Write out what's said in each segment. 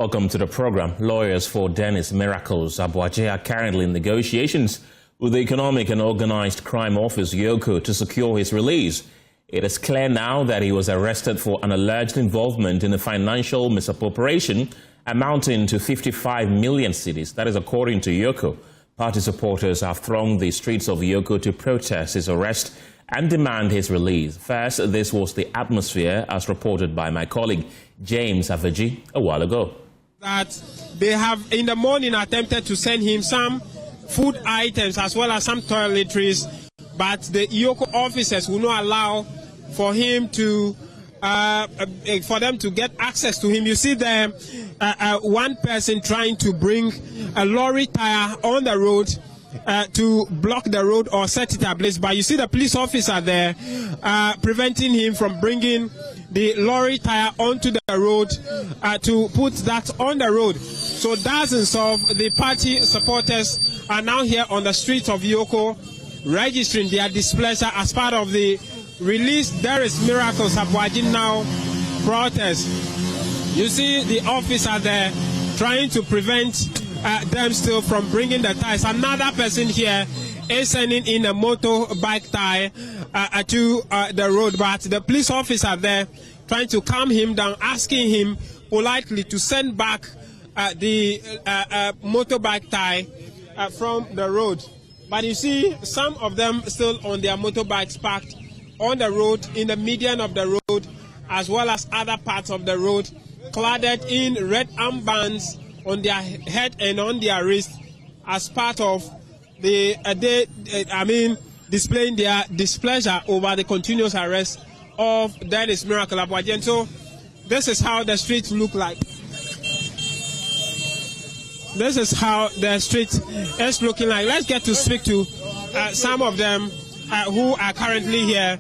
Welcome to the program. Lawyers for Dennis Miracles Aboagye are currently in negotiations with the Economic and Organized Crime Office, EOCO, to secure his release. It is clear now that he was arrested for an alleged involvement in a financial misappropriation amounting to 55 million cedis. That is according to EOCO. Party supporters have thronged the streets of EOCO to protest his arrest and demand his release. First, this was the atmosphere as reported by my colleague James Avagye a while ago. That they have in the morning attempted to send him some food items as well as some toiletries, but the EOCO officers will not allow for him to for them to get access to him. You see there one person trying to bring a lorry tire on the road to block the road or set it ablaze, but you see the police officer there preventing him from bringing the lorry tire onto the road to put that on the road. So dozens of the party supporters are now here on the streets of EOCO registering their displeasure as part of the release There is Miracles Aboagye now protest. You see the officer there trying to prevent them still from bringing the tires. Another person here is sending in a motorbike tire to the road, but the police officer there trying to calm him down, asking him politely to send back the motorbike tire from the road. But you see some of them still on their motorbikes parked on the road, in the median of the road, as well as other parts of the road, cladded in red armbands on their head and on their wrist as part of the displaying their displeasure over the continuous arrest of Dennis Miracles Aboagye. And so this is how the streets look like. This is how the street is looking like. Let's get to speak to some of them who are currently here.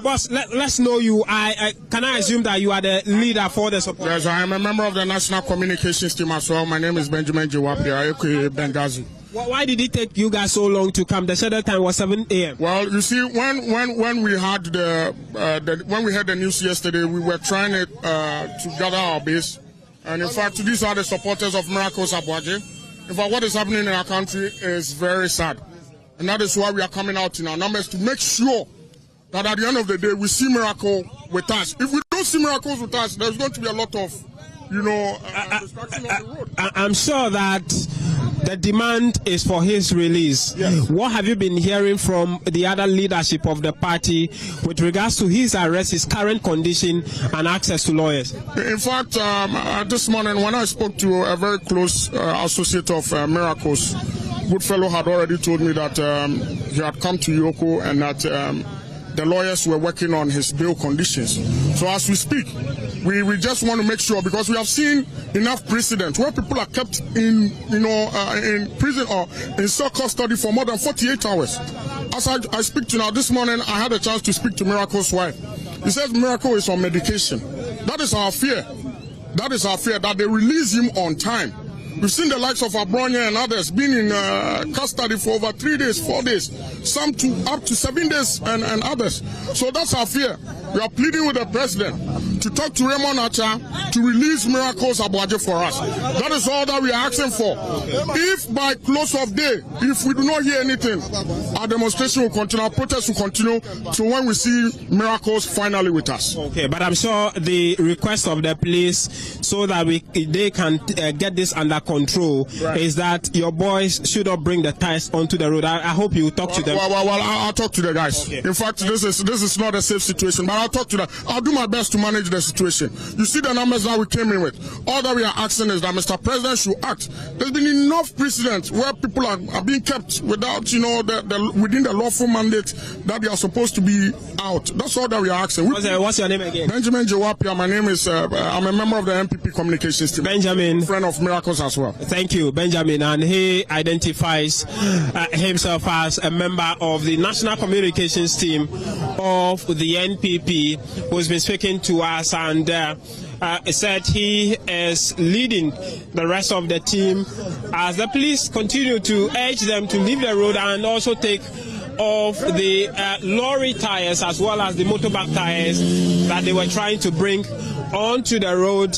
Boss, let's know you. Can I assume that you are the leader for the support? Yes, I am a member of the National Communications Team as well. My name is Benjamin Jawapia, aka Bengazi. Why did it take you guys so long to come? The scheduled time was 7 a.m. Well, you see, when we had when we heard the news yesterday, we were trying to gather our base, and in fact, these are the supporters of Miracles Aboagye. In fact, what is happening in our country is very sad, and that is why we are coming out in our numbers to make sure that at the end of the day, we see Miracle with us. If we don't see Miracles with us, there's going to be a lot of, destruction on the road. I'm sure that the demand is for his release. Yes. What have you been hearing from the other leadership of the party with regards to his arrest, his current condition, and access to lawyers? In fact, this morning when I spoke to a very close associate of Miracles, Goodfellow had already told me that he had come to EOCO and that the lawyers were working on his bail conditions. So as we speak, we just want to make sure, because we have seen enough precedent where people are kept in prison or in cell custody for more than 48 hours. As I speak to now, this morning I had a chance to speak to Miracle's wife. He says Miracle is on medication. That is our fear. That is our fear, that they release him on time. We've seen the likes of Abronye and others being in custody for over 3 days, 4 days, some up to 7 days and others. So that's our fear. We are pleading with the president to talk to Raymond Acha to release Miracles Aboagye for us. That is all that we are asking for. If by close of day, if we do not hear anything, our demonstration will continue, our protest will continue to when we see Miracles finally with us. Okay, but I'm sure the request of the police so that they can get this under control, right, is that your boys should not bring the tires onto the road. I hope you talk to them. Well, I'll talk to the guys. Okay. In fact, this is not a safe situation, but I'll talk to them. I'll do my best to manage the situation. You see the numbers that we came in with. All that we are asking is that Mr. President should act. There's been enough precedents where people are being kept without, within the lawful mandate that they are supposed to be out. That's all that we are asking. What's your name again? Benjamin Jawapia. My name is, I'm a member of the NPP Communications Team. Benjamin. Friend of Miracles as well. Thank you, Benjamin. And he identifies himself as a member of the National Communications Team of the NPP, who's been speaking to us and said he is leading the rest of the team as the police continue to urge them to leave the road and also take off the lorry tires as well as the motorbike tires that they were trying to bring onto the road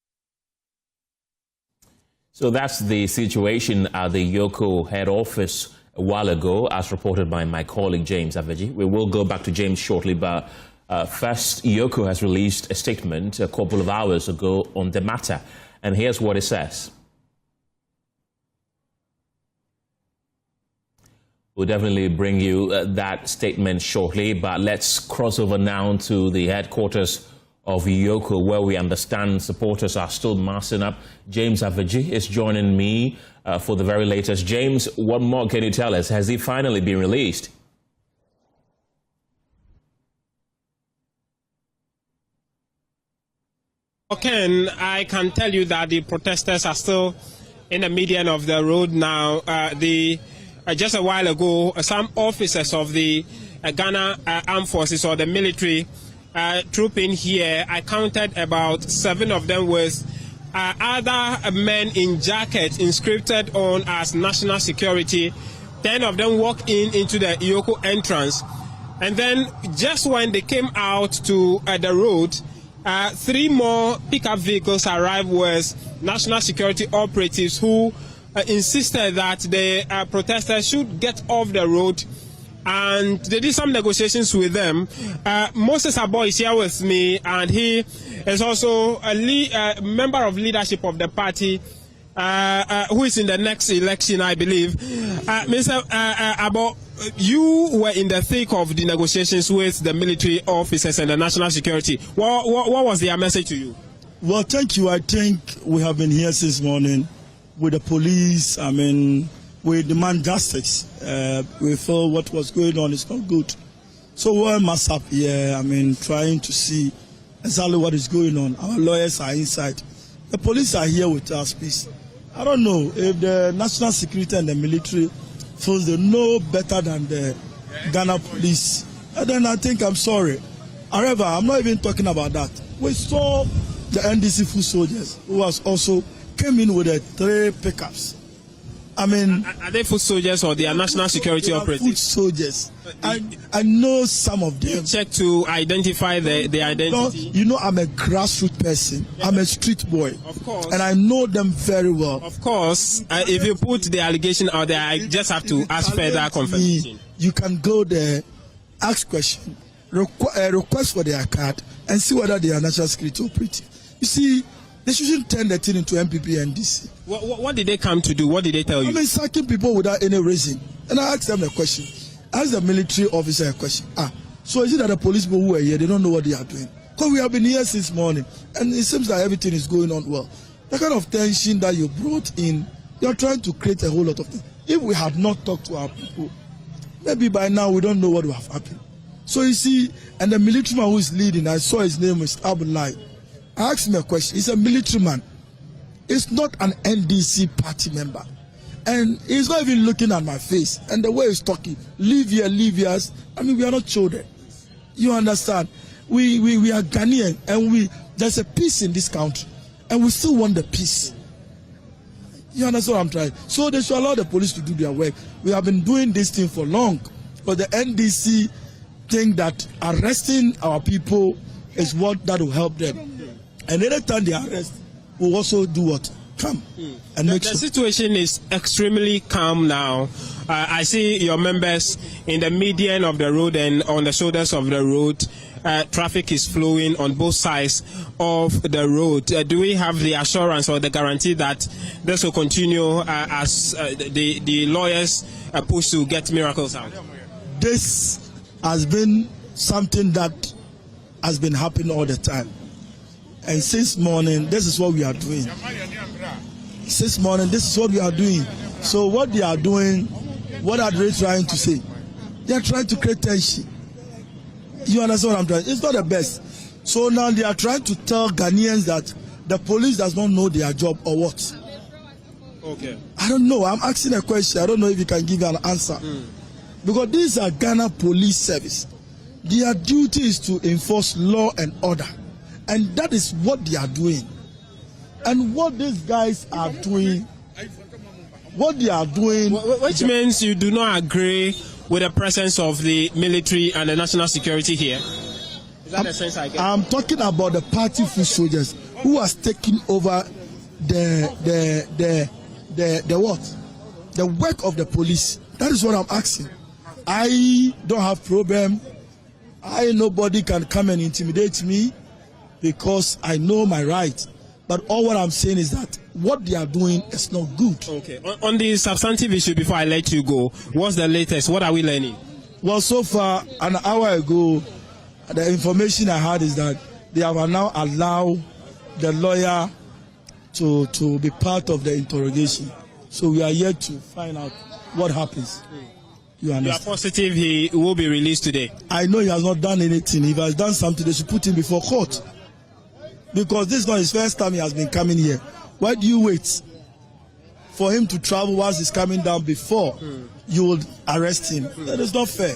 So that's the situation at the EOCO head office a while ago, as reported by my colleague James Aboagye. We will go back to James shortly, but first, EOCO has released a statement a couple of hours ago on the matter, and here's what it says. We'll definitely bring you that statement shortly, but let's cross over now to the headquarters of EOCO, where we understand supporters are still massing up. James Aboagye is joining me for the very latest. James, what more can you tell us? Has he finally been released? Ken, I can tell you that the protesters are still in the median of the road now. Just a while ago, some officers of the Ghana Armed Forces or the military troop in here, I counted about 7 of them with other men in jackets inscripted on as national security. 10 of them walked into the EOCO entrance. And then just when they came out to the road, 3 more pickup vehicles arrived with national security operatives who insisted that the protesters should get off the road, and they did some negotiations with them. Moses Aboagye is here with me, and he is also a member of leadership of the party who is in the next election, I believe. Mr. Aboagye, you were in the thick of the negotiations with the military officers and the national security. What was their message to you? Well, thank you. I think we have been here since morning with the police. I mean, we demand justice. We feel what was going on is not good. So we're mass up here, I mean, trying to see exactly what is going on. Our lawyers are inside. The police are here with us, please. I don't know if the national security and the military feels they know better than the Ghana police. And then I think I'm sorry. However, I'm not even talking about that. We saw the NDC foot soldiers who was also came in with the 3 pickups. I mean, are they foot soldiers or they are national security operatives? Foot soldiers. I know some of them. Check to identify the identity. You know, I'm a grassroots person. Yeah. I'm a street boy. Of course. And I know them very well. Of course. If you put the allegation out there, I just have to ask further confirmation. You can go there, ask questions, request for their card, and see whether they are national security operative. You see, they shouldn't turn the thing into NPP and DC. What did they come to do? What did they tell you? I mean, sacking people without any reason. And I asked them a question. I asked the military officer a question. So is it that the police people who are here, they don't know what they are doing? Because we have been here since morning, and it seems that everything is going on well. The kind of tension that you brought in, you're trying to create a whole lot of things. If we had not talked to our people, maybe by now we don't know what would have happened. So you see, and the military man who is leading, I saw his name was Abulai. I asked him a question. He's a military man. He's not an NDC party member. And he's not even looking at my face. And the way he's talking, leave here. I mean, we are not children. You understand? We are Ghanaian, and there's a peace in this country. And we still want the peace. You understand what I'm trying? So they should allow the police to do their work. We have been doing this thing for long. But the NDC think that arresting our people is what that will help them. And any time they arrest, we'll also do what? Come and make sure. The situation is extremely calm now. I see your members in the median of the road and on the shoulders of the road. Traffic is flowing on both sides of the road. Do we have the assurance or the guarantee that this will continue as the lawyers push to get Miracles out? This has been something that has been happening all the time. And since morning, this is what we are doing. Since morning, this is what we are doing. So what they are doing, what are they trying to say? They are trying to create tension. You understand what I'm trying? It's not the best. So now they are trying to tell Ghanaians that the police does not know their job or what. Okay. I don't know. I'm asking a question. I don't know if you can give an answer. Because these are Ghana Police Service. Their duty is to enforce law and order. And that is what they are doing. And what these guys are doing, what they are doing... Which means you do not agree with the presence of the military and the national security here? Is that the sense I get? I'm talking about the party foot soldiers who has taken over the what? The work of the police. That is what I'm asking. I don't have problem. Nobody can come and intimidate me because I know my right. But all what I'm saying is that what they are doing is not good. Okay. On the substantive issue, before I let you go, what's the latest? What are we learning? Well, so far, an hour ago, the information I had is that they have now allowed the lawyer to be part of the interrogation. So we are yet to find out what happens. You understand? You are positive he will be released today? I know he has not done anything. If he has done something, they should put him before court. Because this is not his first time he has been coming here. Why do you wait for him to travel whilst he's coming down before you will arrest him? That is not fair.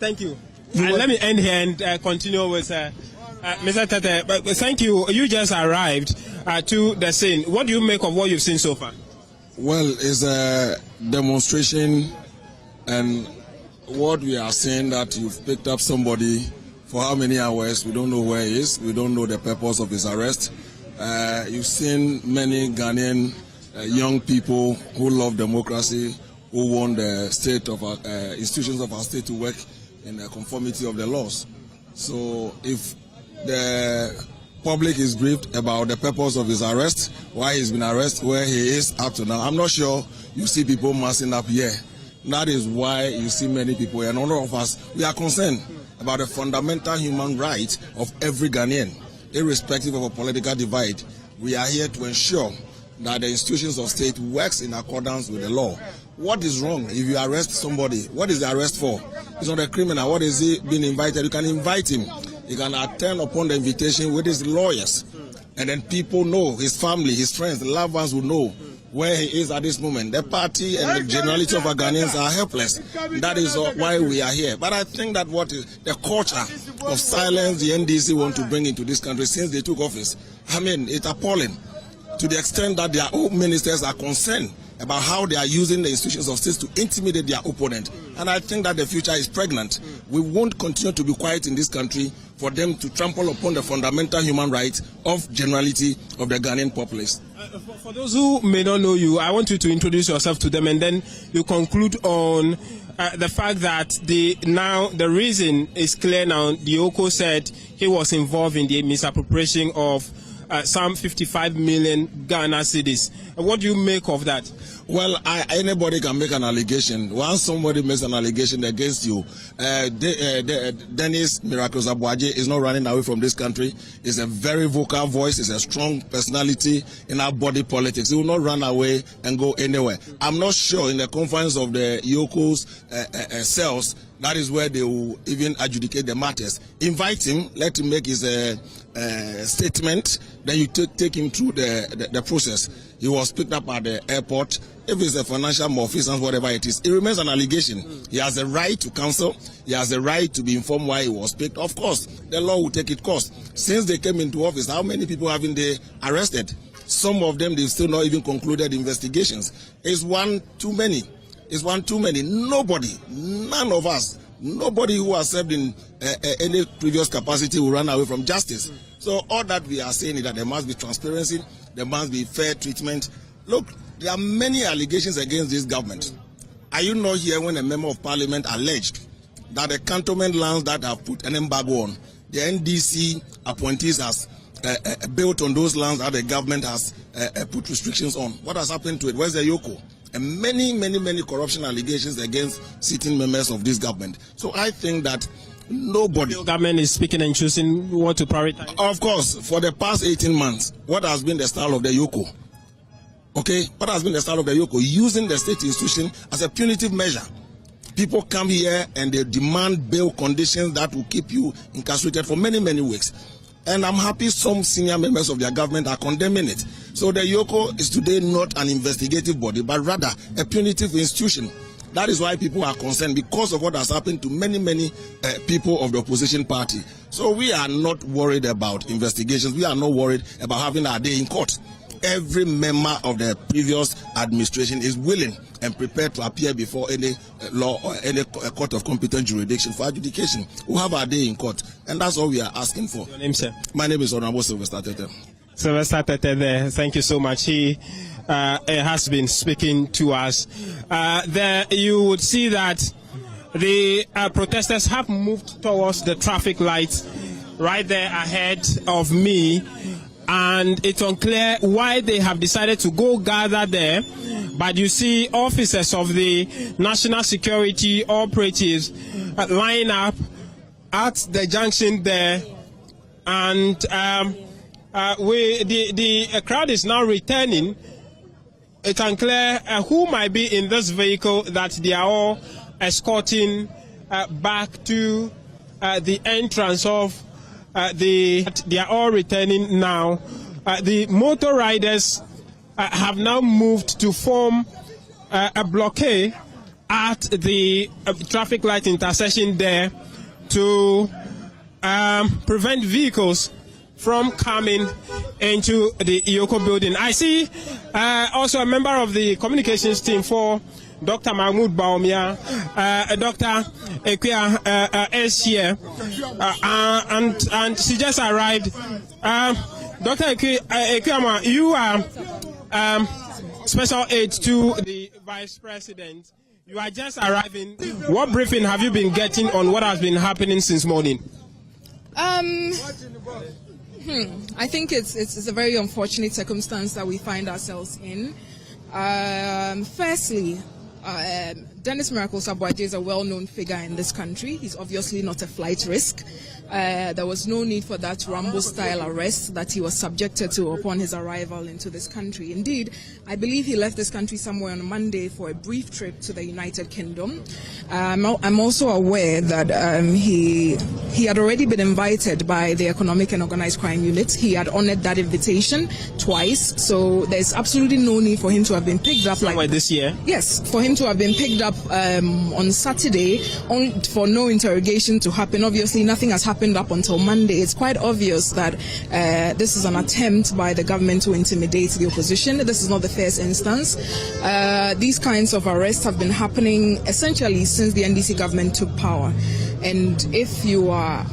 Thank you. Let me end here and continue with Mr. Tete. But thank you. You just arrived to the scene. What do you make of what you've seen so far? Well, it's a demonstration, and what we are saying that you've picked up somebody for how many hours, we don't know where he is, we don't know the purpose of his arrest. You've seen many Ghanaian young people who love democracy, who want the state of our institutions of our state to work in the conformity of the laws. So if the public is grieved about the purpose of his arrest, why he's been arrested, where he is up to now, I'm not sure you see people massing up here. That is why you see many people, and all of us, we are concerned about the fundamental human right of every Ghanaian, irrespective of a political divide. We are here to ensure that the institutions of state works in accordance with the law. What is wrong if you arrest somebody? What is the arrest for? It's not a criminal. What is he being invited? You can invite him. He can attend upon the invitation with his lawyers. And then people know, his family, his friends, the loved ones will know where he is at this moment. The party and the generality of our Ghanaians are helpless. That is why we are here. But I think that what is the culture of silence the NDC want to bring into this country since they took office, I mean, it's appalling to the extent that their own ministers are concerned about how they are using the institutions of states to intimidate their opponent. And I think that the future is pregnant. We won't continue to be quiet in this country for them to trample upon the fundamental human rights of generality of the Ghanaian populace. For those who may not know you, I want you to introduce yourself to them, and then you conclude on the fact that the reason is clear now. The EOCO said he was involved in the misappropriation of some 55 million Ghana cedis. What do you make of that? Well, anybody can make an allegation. Once somebody makes an allegation against you, Dennis Miracles Aboagye is not running away from this country. He's a very vocal voice. He's a strong personality in our body politics. He will not run away and go anywhere. I'm not sure in the confines of the EOCO's cells, that is where they will even adjudicate the matters. Invite him, let him make his statement, then you take him through the process. He was picked up at the airport. If it's a financial malfeasance, whatever it is, it remains an allegation. He has a right to counsel. He has a right to be informed why he was picked. Of course, the law will take its course. Since they came into office, how many people haven't they arrested? Some of them, they've still not even concluded investigations. It's one too many. It's one too many. Nobody, none of us, nobody who has served in any previous capacity will run away from justice. So all that we are saying is that there must be transparency, there must be fair treatment. Look, there are many allegations against this government. Are you not here when a member of parliament alleged that the cantonment lands that have put an embargo on, the NDC appointees has built on those lands that the government has put restrictions on? What has happened to it? Where's the EOCO? And many corruption allegations against sitting members of this government. So I think that nobody... The government is speaking and choosing what to prioritize. Of course, for the past 18 months, what has been the style of the EOCO? Okay, what has been the style of the EOCO? Using the state institution as a punitive measure. People come here and they demand bail conditions that will keep you incarcerated for many weeks. And I'm happy some senior members of their government are condemning it. So the EOCO is today not an investigative body, but rather a punitive institution. That is why people are concerned, because of what has happened to many people of the opposition party. So we are not worried about investigations. We are not worried about having our day in court. Every member of the previous administration is willing and prepared to appear before any law or any court of competent jurisdiction for adjudication. We'll have our day in court, and that's all we are asking for. Your name, sir? My name is Honorable Sylvester Tete. Sylvester Tete there. Thank you so much. He has been speaking to us. There you would see that the protesters have moved towards the traffic lights right there ahead of me, and it's unclear why they have decided to go gather there. But you see officers of the National Security Operatives line up at the junction there, and the crowd is now returning. It's unclear who might be in this vehicle that they are all escorting back to the entrance of they are all returning now. The motor riders have now moved to form a blockade at the traffic light intersection there to prevent vehicles from coming into the EOCO building. I see also a member of the communications team for Dr. Mahmoud Baumia. Dr. Ekwia is here, and she just arrived. Dr. Ekwia, you are special aide to the Vice President. You are just arriving. What briefing have you been getting on what has been happening since morning? I think it's a very unfortunate circumstance that we find ourselves in. Firstly, Dennis Miracles Aboagye is a well-known figure in this country. He's obviously not a flight risk. There was no need for that Rambo-style arrest that he was subjected to upon his arrival into this country. Indeed, I believe he left this country somewhere on Monday for a brief trip to the United Kingdom. I'm also aware that he had already been invited by the Economic and Organized Crime Unit. He had honored that invitation twice, so there's absolutely no need for him to have been picked up. Somewhere this year? Yes, for him to have been picked up on Saturday for no interrogation to happen. Obviously, nothing has happened up until Monday. It's quite obvious that this is an attempt by the government to intimidate the opposition. This is not the first instance. These kinds of arrests have been happening essentially since the NDC government took power. And if you are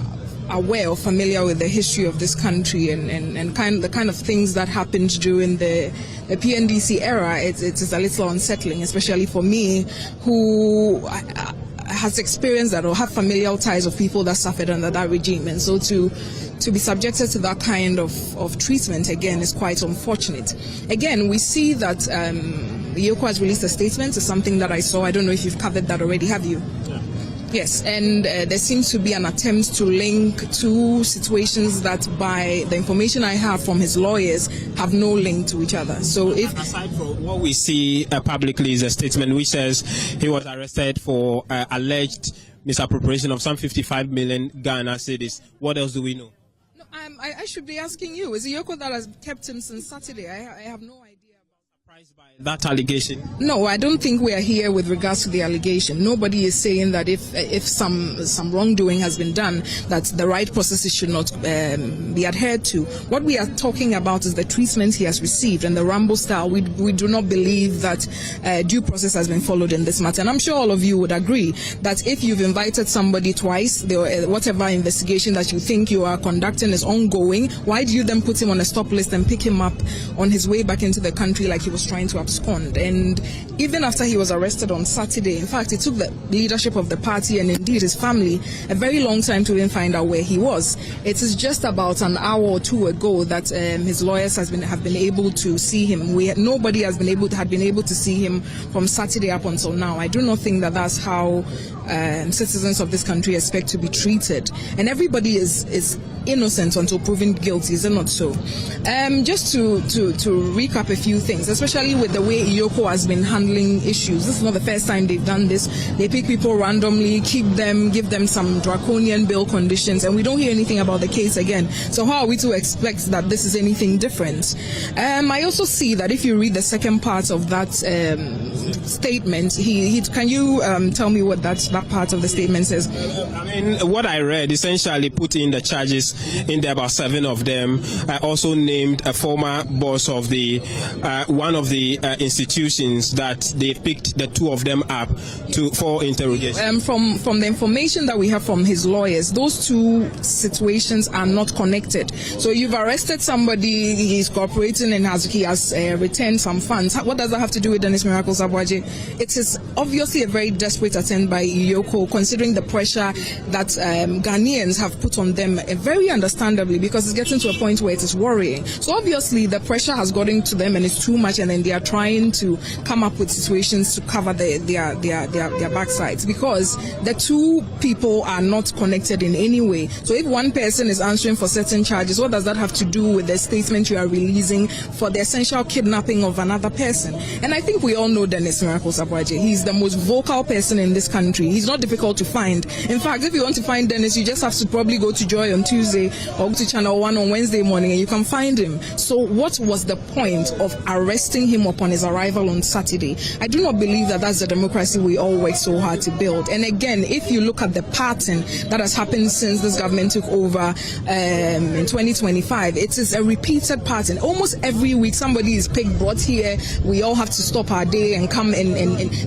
aware or familiar with the history of this country and the kind of things that happened during the PNDC era, it is a little unsettling, especially for me, who has experienced that or have familial ties of people that suffered under that regime. And so to be subjected to that kind of treatment, again, is quite unfortunate. Again, we see that the EOCO has released a statement. It's something that I saw. I don't know if you've covered that already, have you? Yeah. Yes, and there seems to be an attempt to link two situations that, by the information I have from his lawyers, have no link to each other. So, if aside from what we see publicly is a statement which says he was arrested for alleged misappropriation of some 55 million Ghana cedis, what else do we know? No, I should be asking you. Is it EOCO that has kept him since Saturday? I have no idea. By that allegation? No, I don't think we are here with regards to the allegation. Nobody is saying that if some wrongdoing has been done, that the right processes should not be adhered to. What we are talking about is the treatment he has received and the Rambo style. We do not believe that due process has been followed in this matter. And I'm sure all of you would agree that if you've invited somebody twice, whatever investigation that you think you are conducting is ongoing, why do you then put him on a stop list and pick him up on his way back into the country like he was trying to abscond? And even after he was arrested on Saturday, in fact, it took the leadership of the party and indeed his family a very long time to even find out where he was. It is just about an hour or two ago that his lawyers have been able to see him. Nobody had been able to see him from Saturday up until now. I do not think that that's how citizens of this country expect to be treated. And everybody is innocent until proven guilty, is it not so? Just to recap a few things, especially with the way EOCO has been handling issues. This is not the first time they've done this. They pick people randomly, give them some draconian bail conditions, and we don't hear anything about the case again. So how are we to expect that this is anything different? I also see that if you read the second part of that statement, can you tell me what that part of the statement says? I mean, what I read essentially put in the charges in there, about 7 of them. I also named a former boss of the one of of the institutions that they picked the two of them up for interrogation? From the information that we have from his lawyers, those two situations are not connected. So you've arrested somebody, he's cooperating and he has returned some funds. What does that have to do with Dennis Miracles Aboagye? It is obviously a very desperate attempt by EOCO, considering the pressure that Ghanaians have put on them, very understandably, because it's getting to a point where it is worrying. So obviously the pressure has gotten to them and it's too much, and then they are trying to come up with situations to cover their backsides, because the two people are not connected in any way. So if one person is answering for certain charges, what does that have to do with the statement you are releasing for the essential kidnapping of another person? And I think we all know Dennis Miracles Aboagye. He's the most vocal person in this country. He's not difficult to find. In fact, if you want to find Dennis, you just have to probably go to Joy on Tuesday or go to Channel 1 on Wednesday morning and you can find him. So what was the point of arresting him upon his arrival on Saturday? I do not believe that that's the democracy we all work so hard to build. And again, if you look at the pattern that has happened since this government took over in 2025, it is a repeated pattern. Almost every week somebody is picked, brought here, we all have to stop our day and come and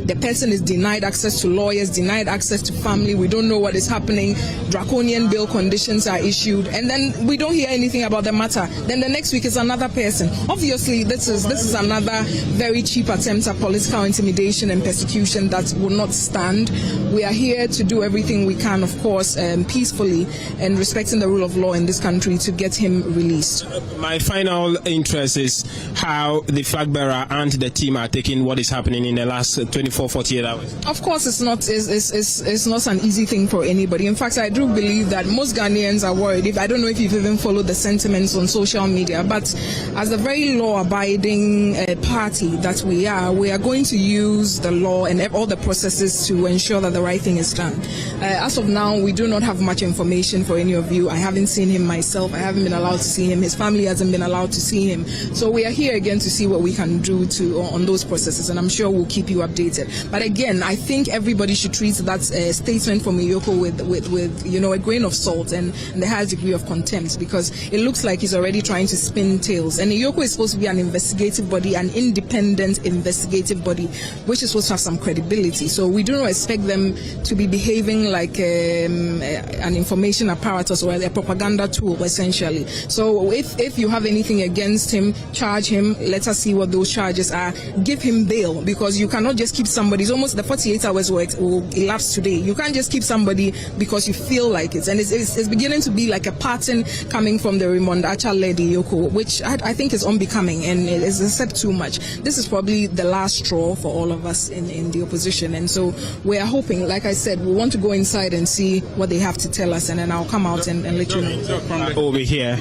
the person is denied access to lawyers, denied access to family. We don't know what is happening. Draconian bail conditions are issued, and then we don't hear anything about the matter. Then the next week is another person. Obviously, this is another very cheap attempt at political intimidation and persecution that will not stand. We are here to do everything we can, of course, peacefully and respecting the rule of law in this country to get him released. My final interest is how the flag bearer and the team are taking what is happening in the last 24, 48 hours. Of course, it's not an easy thing for anybody. In fact, I do believe that most Ghanaians are worried. I don't know if you've even followed the sentiments on social media, but as a very law-abiding party that we are going to use the law and all the processes to ensure that the right thing is done. As of now, we do not have much information for any of you. I haven't seen him myself. I haven't been allowed to see him. His family hasn't been allowed to see him. So we are here again to see what we can do on those processes, and I'm sure we'll keep you updated. But again, I think everybody should treat that statement from EOCO with a grain of salt and the highest degree of contempt, because it looks like he's already trying to spin tails. And EOCO is supposed to be an investigative body, an independent investigative body, which is supposed to have some credibility. So we do not expect them to be behaving like an information apparatus or a propaganda tool, essentially. So if you have anything against him, charge him. Let us see what those charges are. Give him bail, because you cannot just keep somebody. It's almost the 48 hours will elapse today. You can't just keep somebody because you feel like it. And it's beginning to be like a pattern coming from the Raymond Acha-led EOCO, which I think is unbecoming and it is a step too much. This is probably the last straw for all of us in the opposition. And so we are hoping, like I said, we want to go inside and see what they have to tell us, and then I'll come out and let you know. Over here,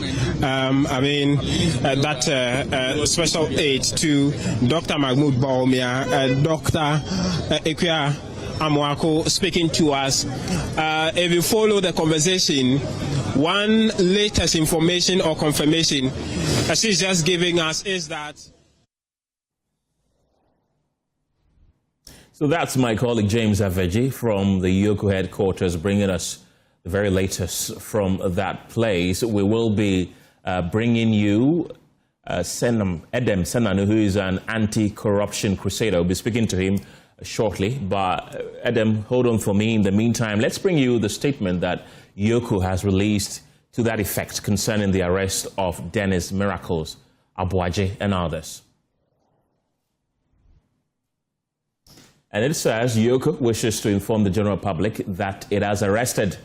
that special aid to Dr. Mahmoud Bawumia, Dr. Akufo-Addo Amwako speaking to us. If you follow the conversation, one latest information or confirmation she's just giving us is that. So that's my colleague James Aveji from the EOCO headquarters bringing us the very latest from that place. We will be bringing you Edem Senanu, who is an anti-corruption crusader. We'll be speaking to him shortly. But Edem, hold on for me. In the meantime, let's bring you the statement that EOCO has released to that effect concerning the arrest of Dennis Miracles Aboagye and others. And it says EOCO wishes to inform the general public that it has arrested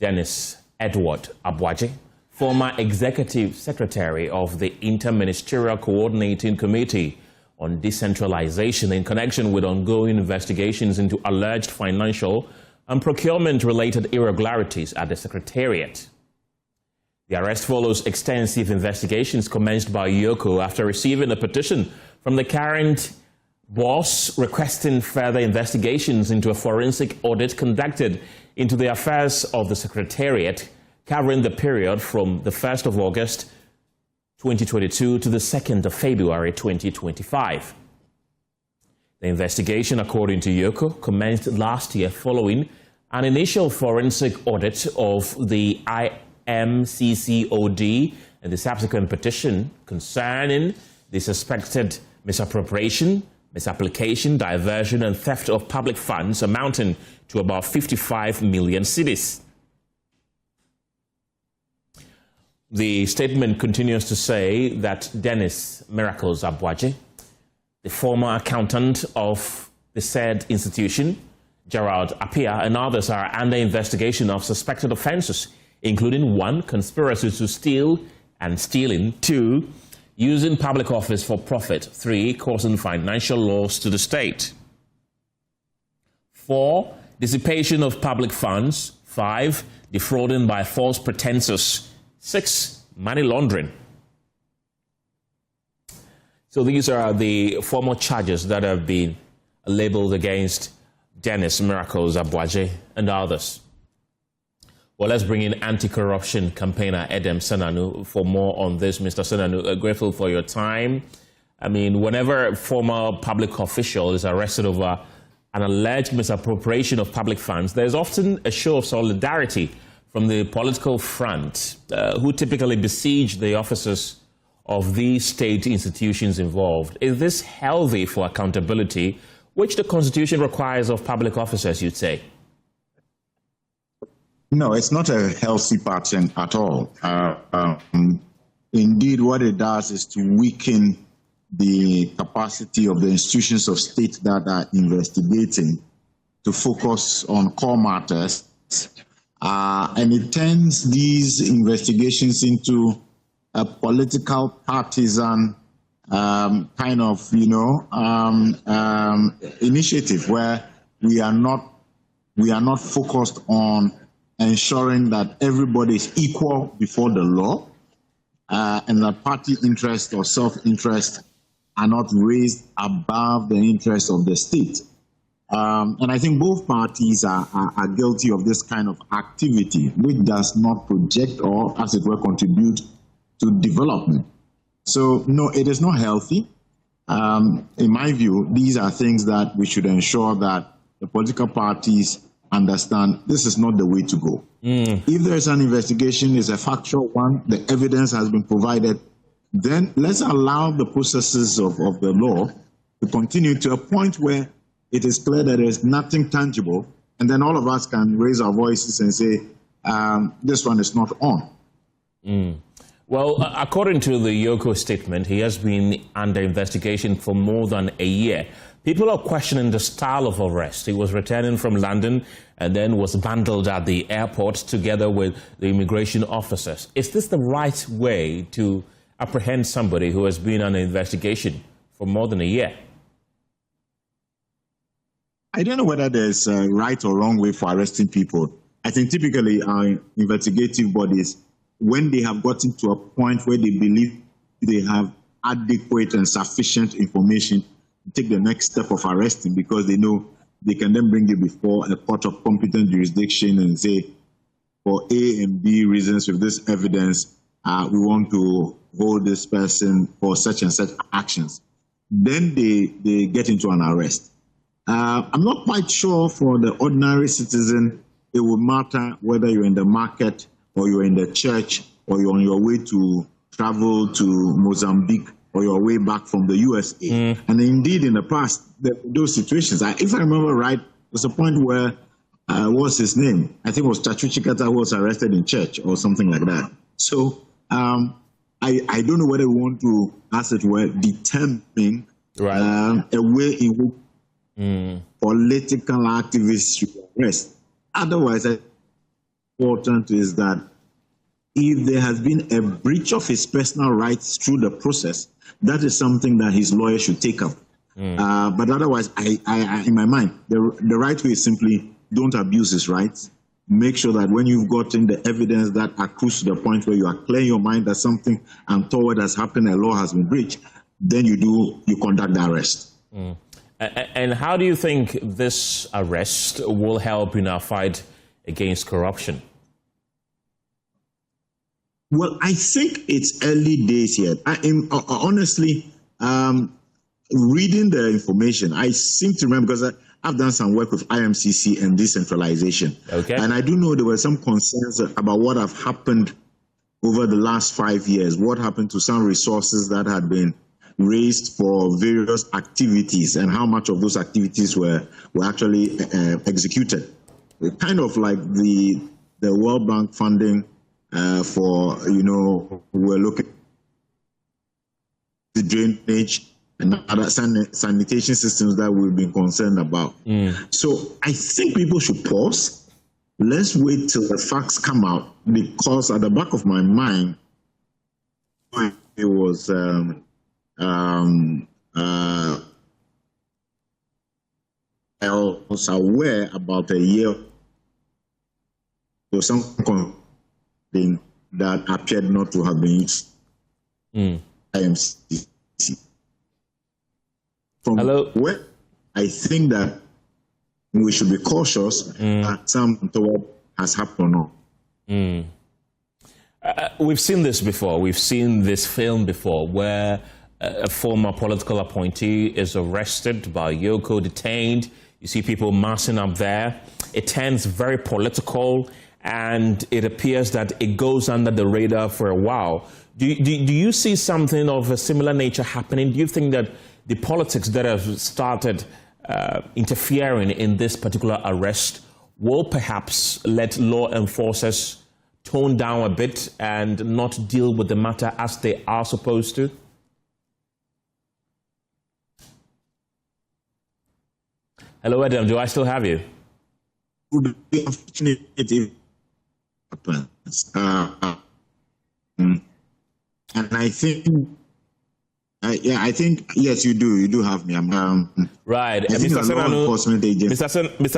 Dennis Edward Aboagye, former Executive Secretary of the Interministerial Coordinating Committee on Decentralization, in connection with ongoing investigations into alleged financial and procurement-related irregularities at the Secretariat. The arrest follows extensive investigations commenced by EOCO after receiving a petition from the current boss requesting further investigations into a forensic audit conducted into the affairs of the Secretariat, covering the period from the 1st of August 2022 to the 2nd of February 2025. The investigation, according to EOCO, commenced last year following an initial forensic audit of the IMCCOD and the subsequent petition concerning the suspected misappropriation, misapplication, diversion, and theft of public funds amounting to about 55 million cedis. The statement continues to say that Dennis Miracles Aboagye, the former accountant of the said institution, Gerald Appiah, and others are under investigation of suspected offences, including 1, conspiracy to steal and stealing, 2, using public office for profit, 3, causing financial loss to the state, 4, dissipation of public funds, 5, defrauding by false pretenses, 6, money laundering. So these are the formal charges that have been labeled against Dennis Miracles Aboagye and others. Well, let's bring in anti-corruption campaigner Edem Senanu for more on this. Mr. Senanu, grateful for your time. I mean, whenever a former public official is arrested over an alleged misappropriation of public funds, there's often a show of solidarity from the political front, who typically besiege the officers of these state institutions involved. Is this healthy for accountability, which the Constitution requires of public officers, you'd say? No, it's not a healthy pattern at all. Indeed, what it does is to weaken the capacity of the institutions of state that are investigating to focus on core matters. And it turns these investigations into a political partisan kind of, initiative where we are not focused on ensuring that everybody is equal before the law, and that party interest or self-interest are not raised above the interest of the state. And I think both parties are guilty of this kind of activity, which does not project or, as it were, contribute to development. So, no, it is not healthy. In my view, these are things that we should ensure that the political parties understand this is not the way to go. If there is an investigation, it's a factual one, the evidence has been provided, then let's allow the processes of the law to continue to a point where it is clear that there is nothing tangible, and then all of us can raise our voices and say, this one is not on. Well, according to the EOCO statement, he has been under investigation for more than a year. People are questioning the style of arrest. He was returning from London and then was bundled at the airport together with the immigration officers. Is this the right way to apprehend somebody who has been under investigation for more than a year? I don't know whether there's a right or wrong way for arresting people. I think typically our investigative bodies, when they have gotten to a point where they believe they have adequate and sufficient information, take the next step of arresting, because they know they can then bring it before a court of competent jurisdiction and say, for A and B reasons with this evidence, we want to hold this person for such and such actions. Then they get into an arrest. I'm not quite sure for the ordinary citizen, it will matter whether you're in the market or you're in the church or you're on your way to travel to Mozambique or your way back from the USA. And indeed, in the past, those situations, if I remember right, there's a point where, what's his name? I think it was Chachu Chikata who was arrested in church or something like that. So I don't know whether we want to, as it were, determine a way in which political activists should arrest. Otherwise, important is that if there has been a breach of his personal rights through the process, that is something that his lawyer should take up. But otherwise, I in my mind, the right way is simply don't abuse his rights. Make sure that when you've gotten the evidence that accrues to the point where you are clear in your mind that something untoward has happened, a law has been breached, then you conduct the arrest. And how do you think this arrest will help in our fight against corruption? Well, I think it's early days yet. Honestly, reading the information, I seem to remember, because I've done some work with IMCC and decentralization. Okay. And I do know there were some concerns about what have happened over the last 5 years, what happened to some resources that had been raised for various activities and how much of those activities were actually executed. Kind of like the World Bank funding for, we're looking at the drainage and other sanitation systems that we've been concerned about. So I think people should pause. Let's wait till the facts come out, because at the back of my mind, it was I was aware about a year or something that appeared not to have been used. IMC. From where I think that we should be cautious that some has happened or not. We've seen this before. We've seen this film before, where a former political appointee is arrested by EOCO, detained. You see people massing up there. It turns very political, and it appears that it goes under the radar for a while. Do you see something of a similar nature happening? Do you think that the politics that have started interfering in this particular arrest will perhaps let law enforcers tone down a bit and not deal with the matter as they are supposed to? Hello, Adam, do I still have you? Would be unfortunate if it happens. And I think, I think, yes, you do. You do have me. Right. Mr.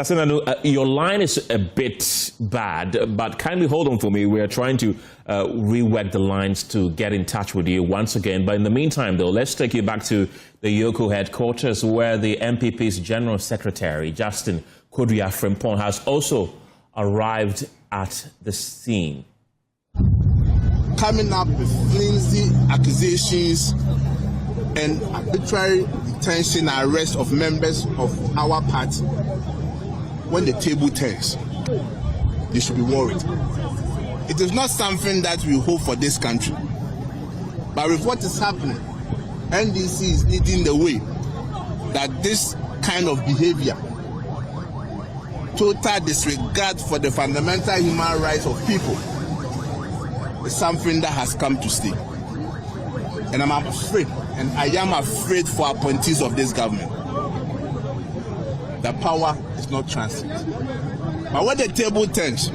Senanu, your line is a bit bad, but kindly hold on for me. We are trying to rework the lines to get in touch with you once again. But in the meantime, though, let's take you back to the EOCO headquarters, where the NPP's General Secretary, Justin Kodua-Frimpong, has also arrived at the scene. Coming up with flimsy accusations and arbitrary detention and arrest of members of our party, when the table turns, they should be worried. It is not something that we hope for this country. But with what is happening, NDC is leading the way that this kind of behavior, total disregard for the fundamental human rights of people, is something that has come to stay. And I'm afraid, and I am afraid for appointees of this government. The power is not transient. But when the table turns,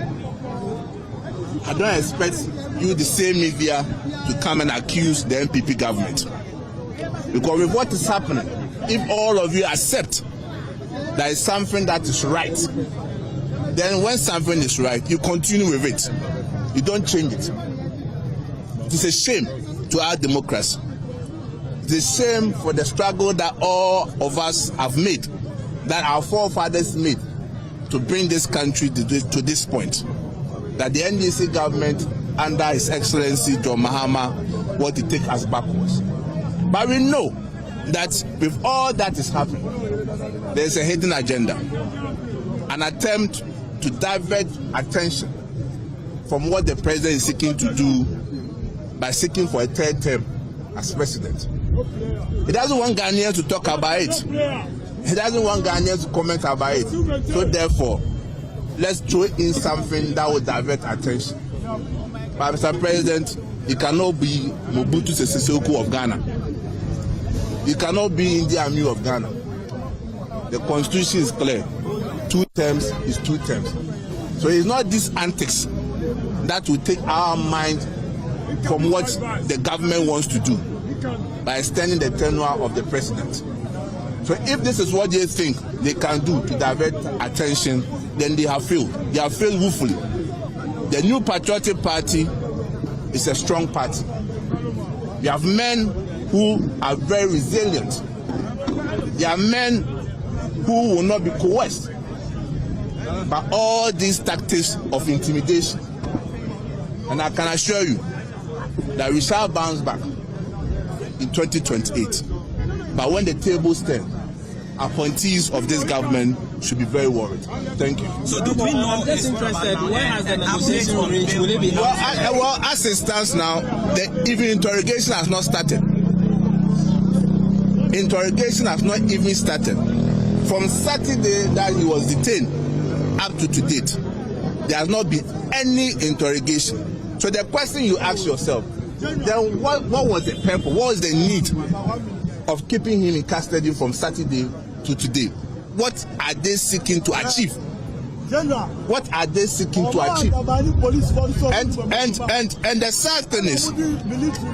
I don't expect you, the same media, to come and accuse the NPP government. Because with what is happening, if all of you accept that is something that is right, then when something is right, you continue with it. You don't change it. It is a shame to our democracy. It is a shame for the struggle that all of us have made, that our forefathers made, to bring this country to this point. That the NDC government, under His Excellency John Mahama, want to take us backwards. But we know that with all that is happening, there is a hidden agenda, an attempt to divert attention from what the president is seeking to do by seeking for a third term as president. He doesn't want Ghanaians to talk about it. He doesn't want Ghanaians to comment about it. So therefore, let's throw in something that will divert attention. But Mr. President, you cannot be Mobutu Sese Seko of Ghana. You cannot be Idi Amin of Ghana. The constitution is clear. 2 terms is 2 terms. So it's not these antics that will take our mind from what the government wants to do by extending the tenure of the president. So if this is what they think they can do to divert attention, then they have failed. They have failed woefully. The New Patriotic Party is a strong party. We have men who are very resilient. They are men who will not be coerced by all these tactics of intimidation. And I can assure you that we shall bounce back in 2028. But when the tables turn, appointees of this government should be very worried. Thank you. So do we know? I'm just interested. Where has the negotiation reached? Will it be? Well, as it stands now, the even interrogation has not started. interrogation has not even started. From Saturday that he was detained up to date, there has not been any interrogation. So the question you ask yourself, then what was the purpose? What was the need of keeping him in custody from Saturday to today? What are they seeking to achieve? What are they seeking to achieve? And the sad thing is,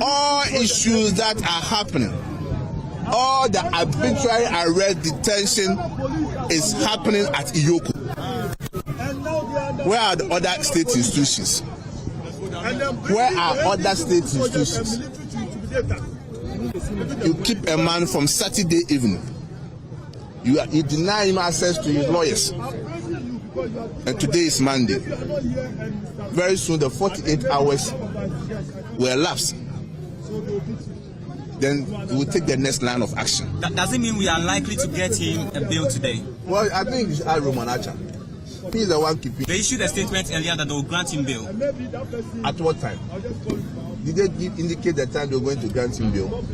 all issues that are happening, all the arbitrary arrest, detention is happening at EOCO. Where are the other state institutions? Where are other state institutions? You keep a man from Saturday evening. You deny him access to his lawyers. And today is Monday. Very soon the 48 hours will elapse. Then we will take the next line of action. That doesn't mean we are likely to get him a bail today. Well, I think it's Roman Acha. He's the one keeping. They issued a statement earlier that they will grant him bail. At what time? Did they indicate the time they were going to grant him bail?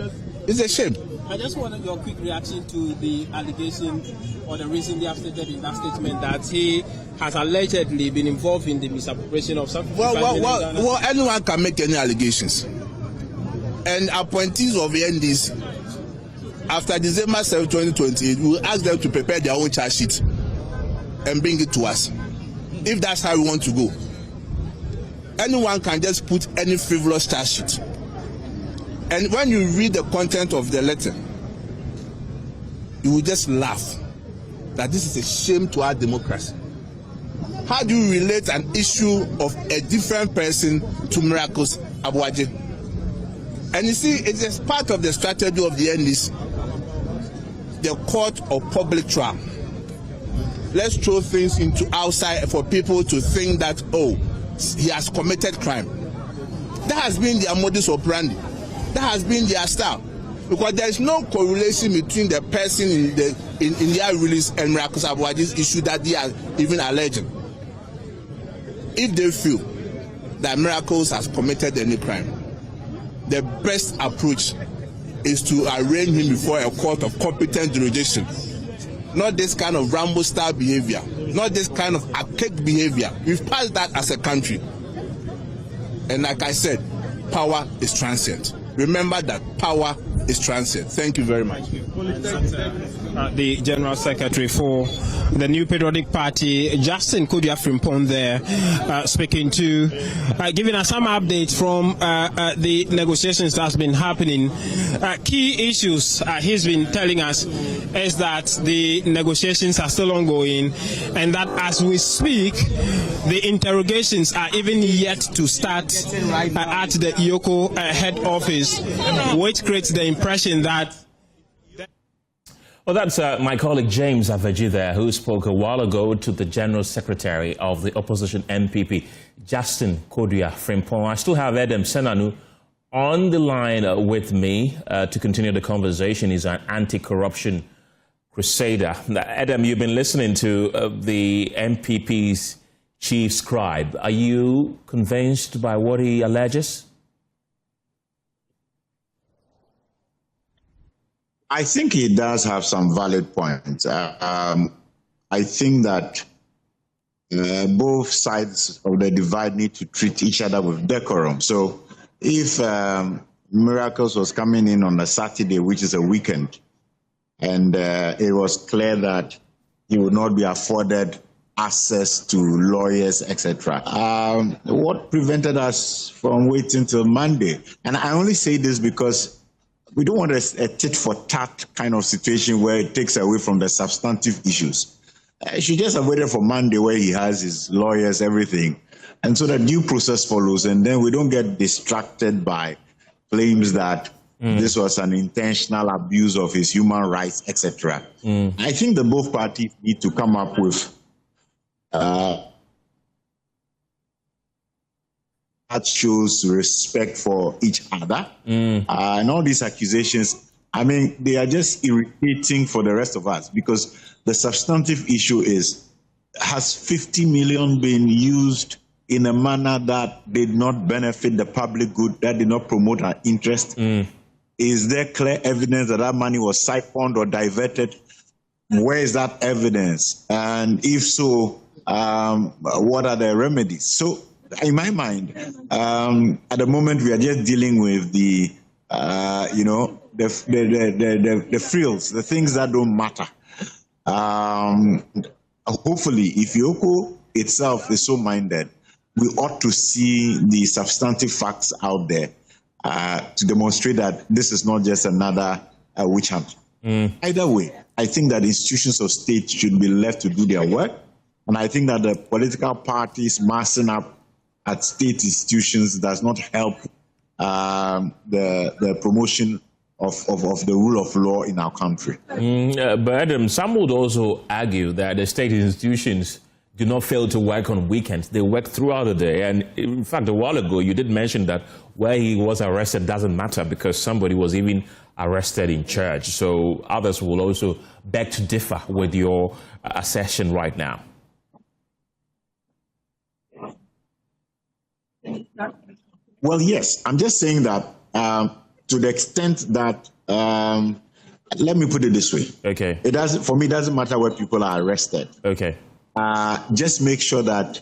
It's a shame. I just wanted your quick reaction to the allegation or the reason they have stated in that statement that he has allegedly been involved in the misappropriation of something. Well, anyone can make any allegations. And appointees of the NDs, after December 7, 2028, we will ask them to prepare their own charge sheet and bring it to us. If that's how we want to go. Anyone can just put any frivolous charge sheet. And when you read the content of the letter, you will just laugh that this is a shame to our democracy. How do you relate an issue of a different person to Miracles Aboagye? And you see, it is part of the strategy of the NDC, the court of public trial. Let's throw things into outside for people to think that, oh, he has committed crime. That has been their modus operandi. That has been their style. Because there is no correlation between the person in their release and Miracles Aboagye's issue that they are even alleging. If they feel that Miracles has committed any crime, the best approach is to arraign him before a court of competent jurisdiction. Not this kind of Rambo-style behavior. Not this kind of archaic behavior. We've passed that as a country. And like I said, power is transient. Remember that power is transient. Thank you very much. The General Secretary for the New Patriotic Party, Justin Kodia-Frimpong there, speaking to, giving us some updates from the negotiations that's been happening. Key issues he's been telling us is that the negotiations are still ongoing and that as we speak, the interrogations are even yet to start at the EOCO head office, which creates the impression that. Well, that's my colleague James Aveji there, who spoke a while ago to the General Secretary of the opposition NPP, Justin Kodia-Frimpong. I still have Adam Senanu on the line with me to continue the conversation. He's an anti-corruption crusader. Now, Adam, you've been listening to the NPP's chief scribe. Are you convinced by what he alleges? I think he does have some valid points. I think that both sides of the divide need to treat each other with decorum. So if Miracles was coming in on a Saturday, which is a weekend, and it was clear that he would not be afforded access to lawyers, etc. What prevented us from waiting till Monday? And I only say this because we don't want a tit-for-tat kind of situation where it takes away from the substantive issues. I should just have waited for Monday where he has his lawyers, everything. And so the due process follows, and then we don't get distracted by claims that this was an intentional abuse of his human rights, etc. I think that both parties need to come up with that shows respect for each other. And all these accusations, I mean, they are just irritating for the rest of us, because the substantive issue is, has 50 million been used in a manner that did not benefit the public good, that did not promote our interest? Is there clear evidence that that money was siphoned or diverted? Where is that evidence? And if so, what are the remedies? So, in my mind, at the moment we are just dealing with the frills, the things that don't matter. Hopefully, if EOCO itself is so minded, we ought to see the substantive facts out there to demonstrate that this is not just another witch hunt. Either way, I think that institutions of state should be left to do their work, and I think that the political parties massing up at state institutions does not help the promotion of the rule of law in our country. But Adam, some would also argue that the state institutions do not fail to work on weekends. They work throughout the day. And in fact, a while ago, you did mention that where he was arrested doesn't matter because somebody was even arrested in church. So others will also beg to differ with your assertion right now. Well, yes. I'm just saying that to the extent that, let me put it this way. Okay. For me, it doesn't matter where people are arrested. Okay. Just make sure that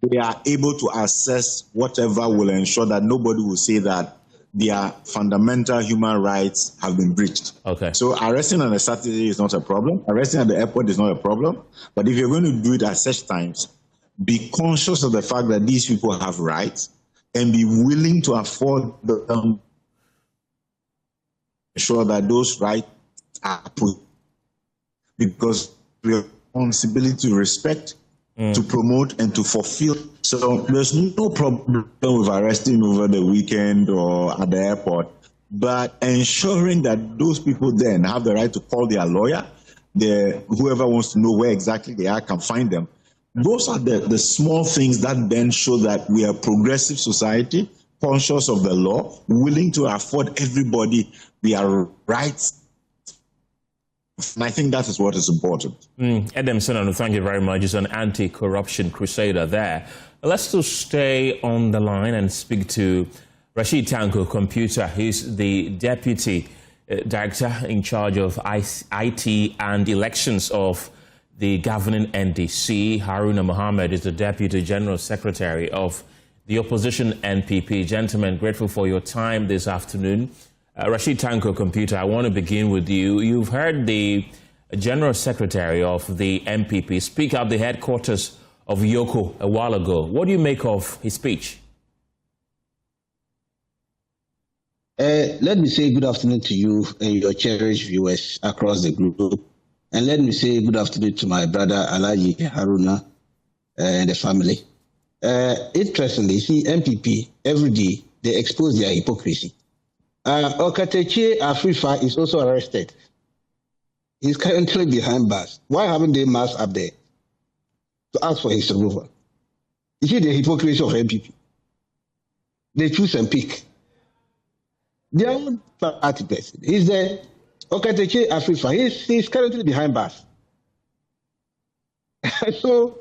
they are able to assess whatever will ensure that nobody will say that their fundamental human rights have been breached. Okay. So arresting on a Saturday is not a problem. Arresting at the airport is not a problem. But if you're going to do it at such times, be conscious of the fact that these people have rights and be willing to afford them, ensure that those rights are put, because we have responsibility to respect, to promote, and to fulfill. So there's no problem with arresting over the weekend or at the airport, but ensuring that those people then have the right to call their lawyer, whoever wants to know where exactly they are can find them. Those are the small things that then show that we are a progressive society, conscious of the law, willing to afford everybody their rights. And I think that is what is important. Adam Senano, thank you very much. He's an anti-corruption crusader there. Let's still stay on the line and speak to Rashid Tanko Computer. He's the Deputy Director in charge of IT and elections of the governing NDC. Haruna Mohammed is the Deputy General Secretary of the opposition NPP. Gentlemen, grateful for your time this afternoon. Rashid Tanko Computer, I want to begin with you. You've heard the General Secretary of the NPP speak at the headquarters of EOCO a while ago. What do you make of his speech? Let me say good afternoon to you and your cherished viewers across the group. And let me say good afternoon to my brother Alhaji Haruna and the family. Interestingly, see, NPP, every day, they expose their hypocrisy. Okateche Afrifa is also arrested. He's currently behind bars. Why haven't they masked up there to ask for his removal? You see the hypocrisy of NPP. They choose and pick. Their own party person. He's the Okateche Afrifa. He's currently behind bars. So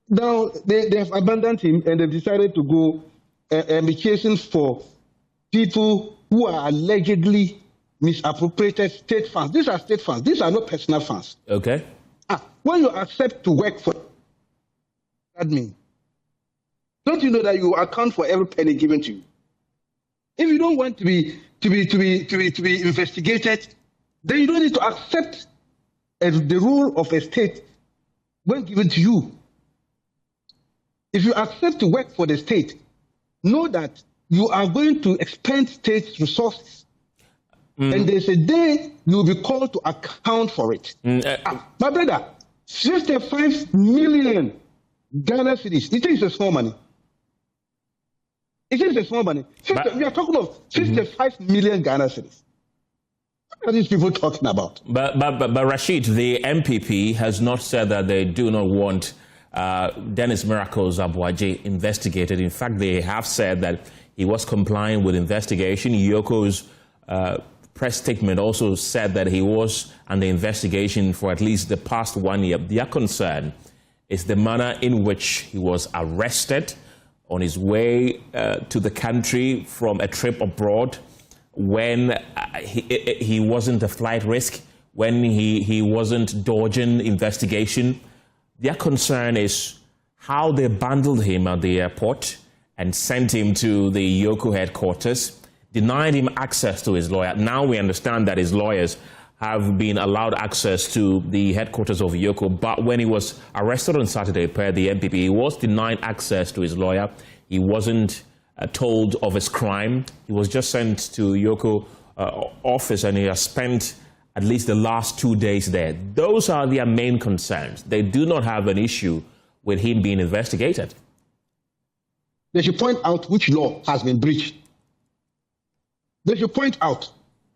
now they have abandoned him and they've decided to go and be chasing for people who are allegedly misappropriated state funds. These are state funds. These are not personal funds. Okay. When you accept to work for that means, don't you know that you account for every penny given to you? If you don't want to be investigated, then you don't need to accept the rule of a state when given to you. If you accept to work for the state, know that you are going to expend state resources. And there's a day you will be called to account for it. My brother, 65 million Ghana cedis. You think it's a small money? It is a small money. We are talking of 55 million Ghana cedis. What are these people talking about? But Rashid, the NPP has not said that they do not want Dennis Miracles Aboagye investigated. In fact, they have said that he was complying with investigation. EOCO's press statement also said that he was under investigation for at least the past 1 year. Their concern is the manner in which he was arrested on his way to the country from a trip abroad. when he wasn't a flight risk, when he wasn't dodging investigation. Their concern is how they bundled him at the airport and sent him to the EOCO headquarters, denied him access to his lawyer. Now we understand that his lawyers have been allowed access to the headquarters of EOCO, but when he was arrested on Saturday per the NPP, he was denied access to his lawyer. He wasn't told of his crime. He was just sent to EOCO office, and he has spent at least the last 2 days there. Those are their main concerns. They do not have an issue with him being investigated. They should point out which law has been breached. They should point out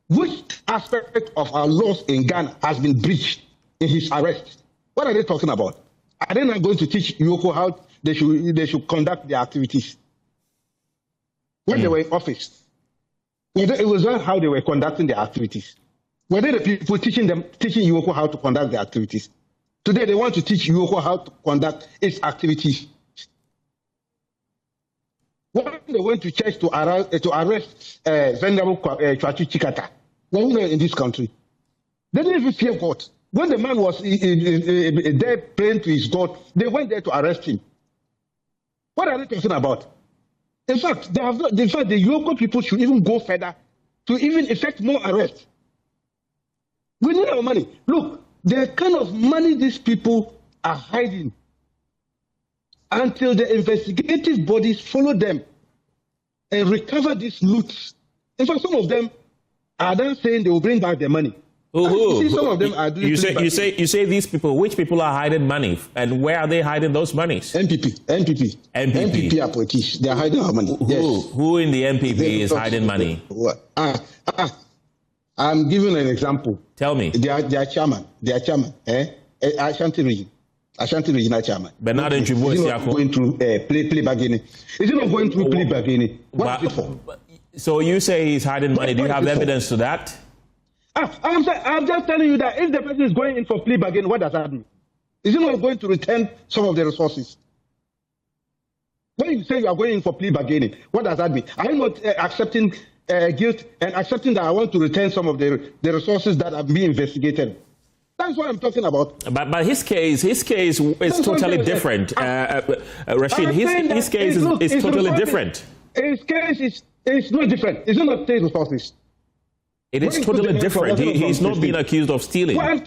which aspect of our laws in Ghana has been breached in his arrest. What are they talking about? Are they not going to teach EOCO how they should conduct their activities? When they were in office, it was not how they were conducting their activities. Were they the people teaching EOCO how to conduct their activities? Today they want to teach EOCO how to conduct its activities. When they went to church to arrest Venerable Chwachu Chikata, when we were in this country, they didn't even fear God. When the man was there praying to his God, they went there to arrest him. What are they talking about? In fact, the EOCO people should even go further to even effect more arrests. We need our money. Look, the kind of money these people are hiding until the investigative bodies follow them and recover these loot. In fact, some of them are then saying they will bring back their money. Who? Some of them are doing. You say these people. Which people are hiding money, and where are they hiding those monies? NPP appointees. They are hiding our money. Who in the NPP is hiding money? I'm giving an example. Tell me. Their chairman. Ashanti Regional Chairman. Bernard is not going through plea bargaining. Is he not going through plea bargaining? What is it for? So you say he's hiding money. Do you have evidence to that? I'm just telling you that if the person is going in for plea bargaining, what does that mean? Is he not going to return some of the resources? When you say you are going in for plea bargaining, what does that mean? Are you not accepting guilt and accepting that I want to return some of the resources that are being investigated? That's what I'm talking about. But his case is totally different. Rashid, his case is totally different. His case is not different. It's not state resources. It is totally different. He's not being accused of stealing. Well,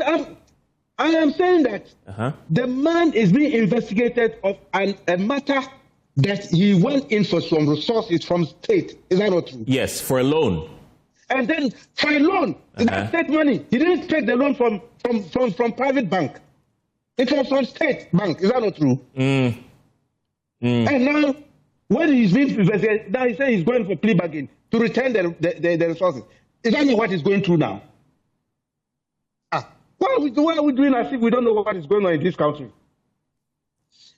I am saying that the man is being investigated of a matter that he went in for some resources from state. Is that not true? Yes, for a loan. And then for a loan, that's state money. He didn't take the loan from private bank. It was from state bank. Is that not true? And now, when he's being investigated, now he says he's going for plea bargain to return the resources. Is that not what he's going through now? Why are we doing as if we don't know what is going on in this country?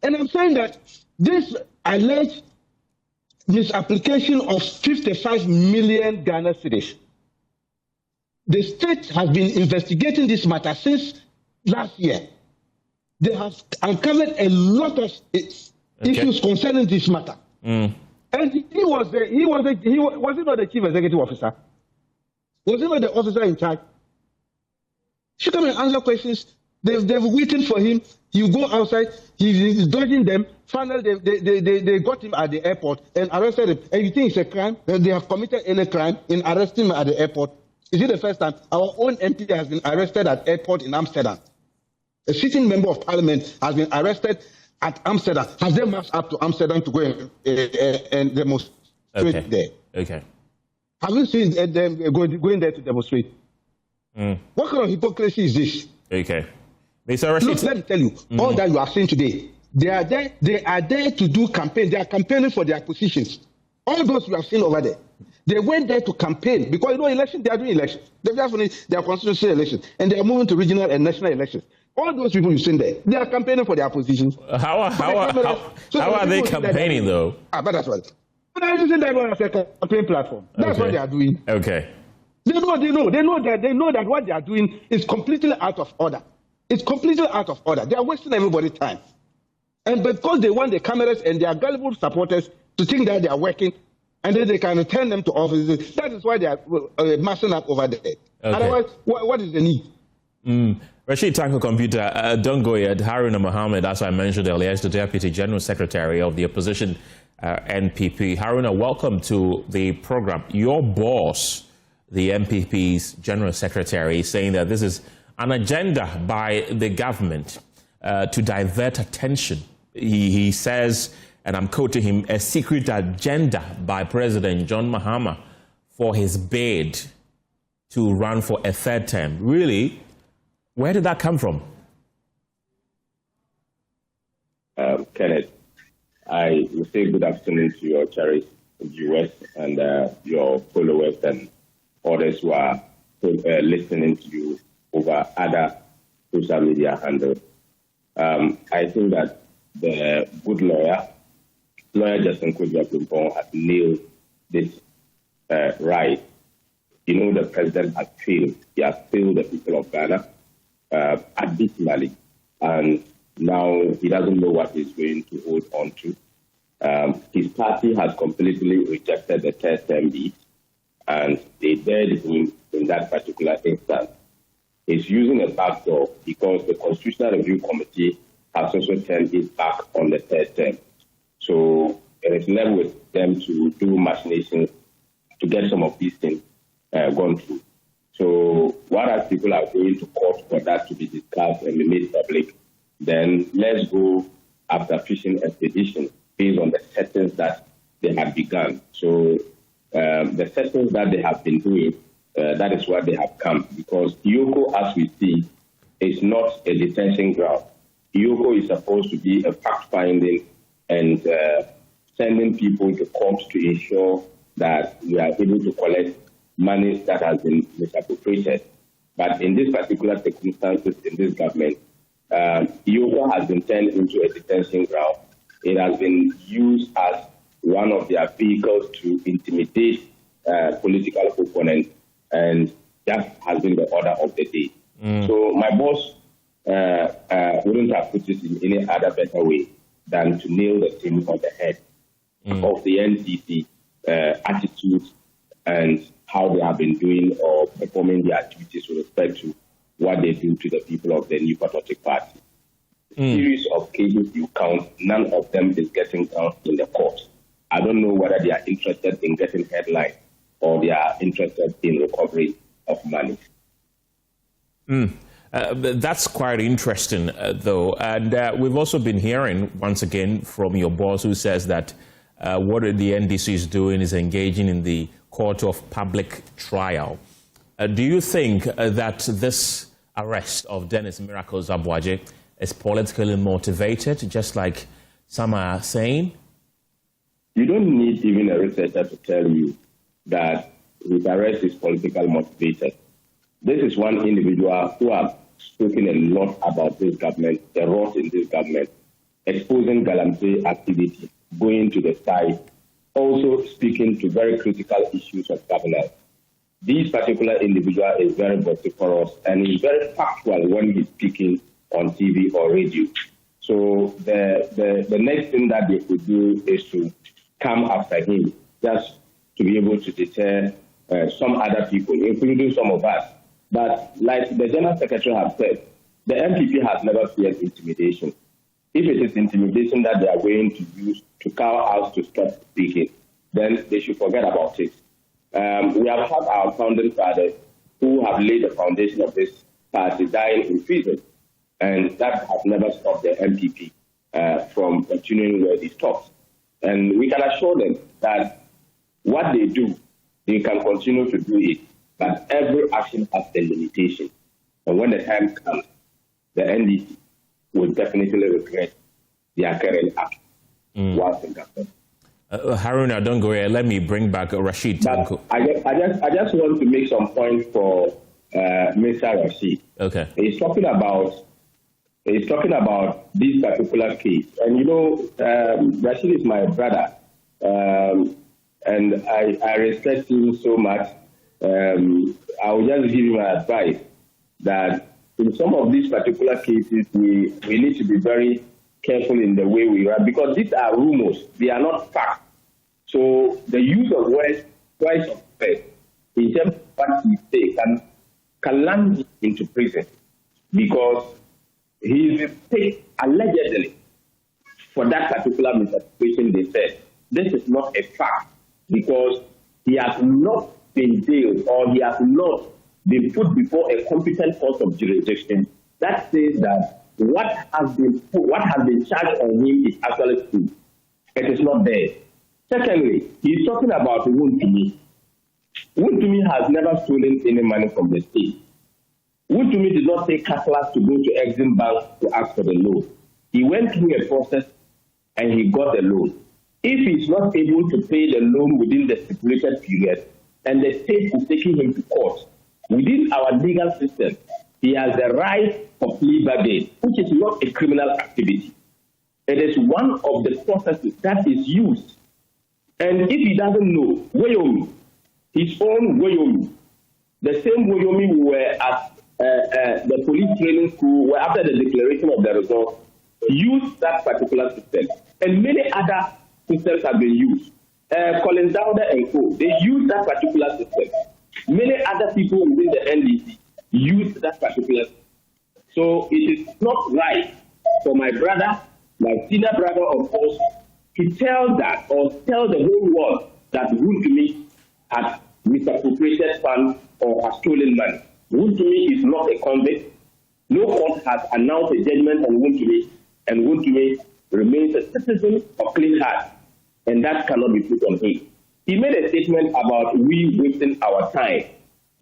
And I'm saying that this alleged misapplication of 55 million Ghana cedis, the state has been investigating this matter since last year. They have uncovered a lot of issues concerning this matter. And was he not the chief executive officer? Was he not the officer in charge? She come and answer questions. They've waited for him. You go outside. He's dodging them. Finally, they got him at the airport and arrested him. And you think it's a crime? They have committed any crime in arresting him at the airport? Is it the first time our own MP has been arrested at airport in Amsterdam? A sitting member of parliament has been arrested at Amsterdam. Has they marched up to Amsterdam to go and demonstrate there? Okay. Have you seen them going there to demonstrate? What kind of hypocrisy is this? Okay. Mr. Rashid, look, let me tell you, all that you are saying today, they are there to do campaign. They are campaigning for their positions. All those you have seen over there, they went there to campaign because election, they are doing elections. They have their constituency elections, and they are moving to regional and national elections. All those people you've seen there, they are campaigning for their positions. How are they campaigning though? But that's what. But I'm using that as a campaign platform. That's what they are doing. Okay. They know that what they are doing is completely out of order. It's completely out of order. They are wasting everybody's time. And because they want the cameras and their gullible supporters to think that they are working, and then they can return them to offices. That is why they are marching up over there. Okay. Otherwise, what is the need? Rashid Tanko Computer, don't go yet. Haruna Mohammed, as I mentioned earlier, is the Deputy General Secretary of the opposition NPP. Haruna, welcome to the program. Your boss, the NPP's General Secretary, is saying that this is an agenda by the government to divert attention. He says, and I'm quoting him, a secret agenda by President John Mahama for his bid to run for a third term. Really? Where did that come from? Kenneth, I will say good afternoon to your cherished viewers and your followers and others who are listening to you over other social media handles. I think that the good lawyer Justin Kudwa has nailed this right. You know, the president has failed. He has failed the people of Ghana abysmally, and now he doesn't know what he's going to hold on to. His party has completely rejected the third term bid, and they dared him in that particular instance. He's using a backdoor because the Constitutional Review Committee has also turned its back on the third term. So it is left with them to do machinations to get some of these things gone through. So whereas people are going to court for that to be discussed and be made public, then let's go after fishing expedition based on the settings that they have begun. So the settings that they have been doing, that is what they have come, because EOCO, as we see, is not a detention ground. EOCO is supposed to be a fact-finding and sending people to court to ensure that we are able to collect money that has been misappropriated. But in this particular circumstances in this government, EOCO has been turned into a detention ground. It has been used as one of their vehicles to intimidate political opponents, and that has been the order of the day. So my boss wouldn't have put it in any other better way than to nail the thing on the head of the NPP attitudes and how they have been doing or performing their activities with respect to what they do to the people of the New Patriotic Party. Series of cases you count, none of them is getting down in the court. I don't know whether they are interested in getting headlines or they are interested in recovery of money. That's quite interesting, though. And we've also been hearing, once again, from your boss who says that what the NDC is doing is engaging in the court of public trial. Do you think that this arrest of Dennis Miracles Aboagye is politically motivated, just like some are saying? You don't need even a researcher to tell you that his arrest is politically motivated. This is one individual who has spoken a lot about this government, the rot in this government, exposing gallantry activity, going to the side, also speaking to very critical issues of governance. This particular individual is very vociferous and is very factual when he's speaking on TV or radio. So the next thing that they could do is to come after him, just to be able to deter some other people, including some of us. But like the General Secretary has said, the NPP has never feared intimidation. If it is intimidation that they are going to use to cow us to stop speaking, then they should forget about it. We have had our founding fathers who have laid the foundation of this party dying in prison, and that has never stopped the NPP from continuing where they stopped. And we can assure them that what they do, they can continue to do it, but every action has a limitation. And when the time comes, the NDC will definitely regret their current action whilst in government. Haruna, don't go here. Let me bring back Rashid Tanko. I just want to make some points for Mr. Rashid. Okay. He's talking about this particular case. And you know, Rashid is my brother. And I respect him so much. I will just give him advice that in some of these particular cases, we need to be very careful in the way we are, because these are rumors. They are not facts. So the use of words twice of faith in terms of what he say can land him into prison because he is paid allegedly for that particular misappropriation. They said this is not a fact because he has not been jailed or he has not been put before a competent court of jurisdiction that says that what has been charged on him is actually true. It is not there. Secondly, he's talking about Wontumi. Wontumi has never stolen any money from the state. Wontumi did not take cutlass to go to Exim Bank to ask for the loan. He went through a process and he got the loan. If he's not able to pay the loan within the stipulated period and the state is taking him to court, within our legal system, he has the right of plea bargain, which is not a criminal activity. It is one of the processes that is used. And if he doesn't know, Woyomi, his own Woyomi, the same Woyomi who were at the police training school, where after the declaration of the results, used that particular system. And many other systems have been used. Collins Dowder and co, they used that particular system. Many other people within the NDC used that particular system. So it is not right for my brother, my senior brother of course, to tell that or tell the whole world that Wontumi had misappropriated funds or has stolen money. Wontumi is not a convict. No court has announced a judgment on Wontumi, and Wontumi remains a citizen of clean heart, and that cannot be put on him. He made a statement about we wasting our time.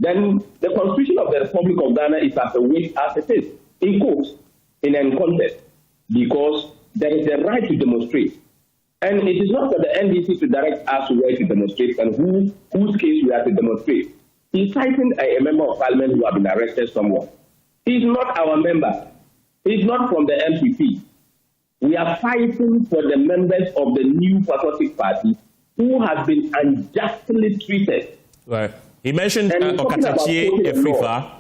Then the Constitution of the Republic of Ghana is as a waste as it is, in quotes, in a contest, because there is a right to demonstrate. And it is not for the NDC to direct us where to demonstrate and whose case we have to demonstrate. He's citing a member of parliament who have been arrested somewhere. He's not our member. He's not from the NPP. We are fighting for the members of the new patriotic party who have been unjustly treated. Right. He mentioned Okatachi Efrifa.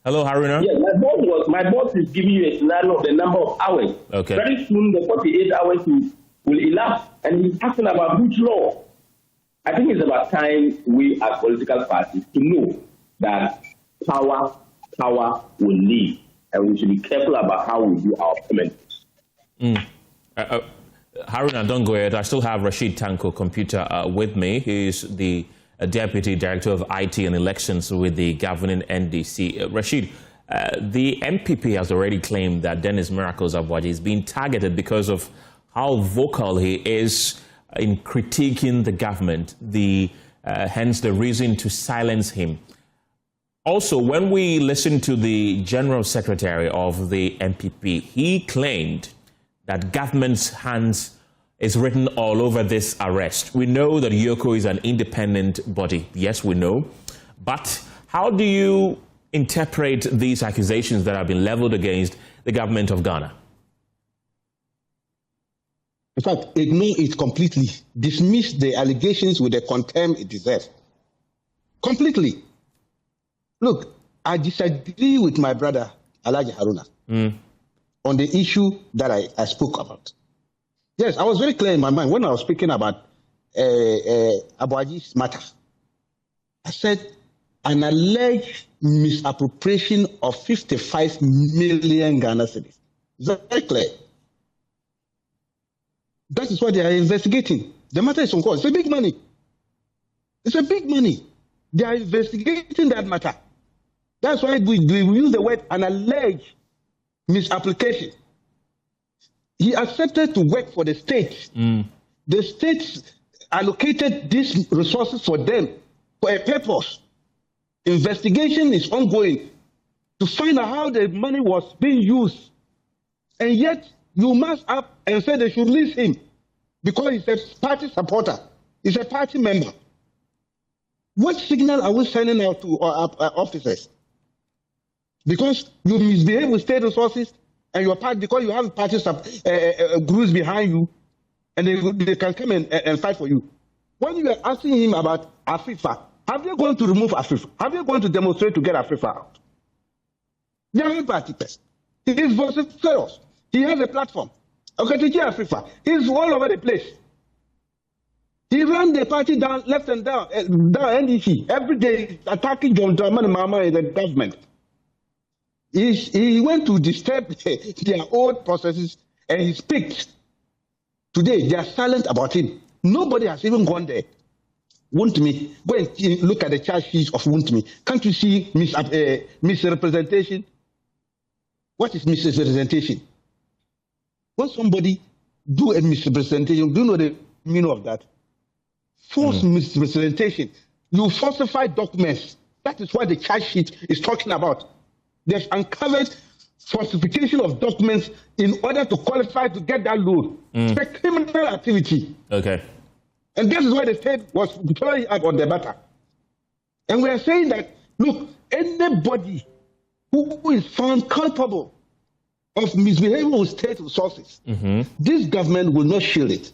Hello, Haruna. Yes, my boss is giving you a scenario of the number of hours. Okay. Very soon, the 48 hours will elapse, and he's asking about which law. I think it's about time we as political parties to know that power will leave, and we should be careful about how we do our payments. Haruna, don't go ahead. I still have Rashid Tanko Computer with me. He's the Deputy Director of IT and Elections with the governing NDC. Rashid, the MPP has already claimed that Dennis Miracles Aboagye is being targeted because of how vocal he is in critiquing the government, hence the reason to silence him. Also, when we listened to the General Secretary of the MPP, he claimed that government's hands is written all over this arrest. We know that EOCO is an independent body. Yes, we know. But how do you interpret these accusations that have been leveled against the government of Ghana? In fact, ignore it completely. Dismiss the allegations with the contempt it deserves. Completely. Look, I disagree with my brother, Alhaji Haruna, on the issue that I spoke about. Yes, I was very clear in my mind when I was speaking about Aboagye's matter. I said an alleged misappropriation of 55 million Ghana cedis. Very clear. That is what they are investigating. The matter is on court. It's a big money. It's a big money. They are investigating that matter. That's why we use the word an alleged misapplication. He accepted to work for the state. The state allocated these resources for them for a purpose. Investigation is ongoing to find out how the money was being used. And yet, you must up and say they should release him because he's a party supporter. He's a party member. What signal are we sending out to our officers? Because you misbehave with state resources and your party, because you have party groups behind you, and they can come and fight for you. When you are asking him about Afrifa, have you going to remove Afrifa? Have you going to demonstrate to get Afrifa out? They are a party person. He is vociferous. He has a platform. Okay, to Afrifa. He's all over the place. He ran the party down, left and down NDC, every day attacking John Dramani Mahama and the government. He went to disturb their old processes and he speaks. Today, they are silent about him. Nobody has even gone there. Wontumi, go and look at the charge sheet of Wontumi. Can't you see misrepresentation? What is misrepresentation? When somebody do a misrepresentation, do you know the meaning of that? False misrepresentation. You falsify documents. That is what the charge sheet is talking about. They've uncovered falsification of documents in order to qualify to get that loan. It's a criminal activity. Okay. And that is why the state was following up on the matter. And we are saying that, look, anybody who is found culpable of misbehaving with state resources, this government will not shield it.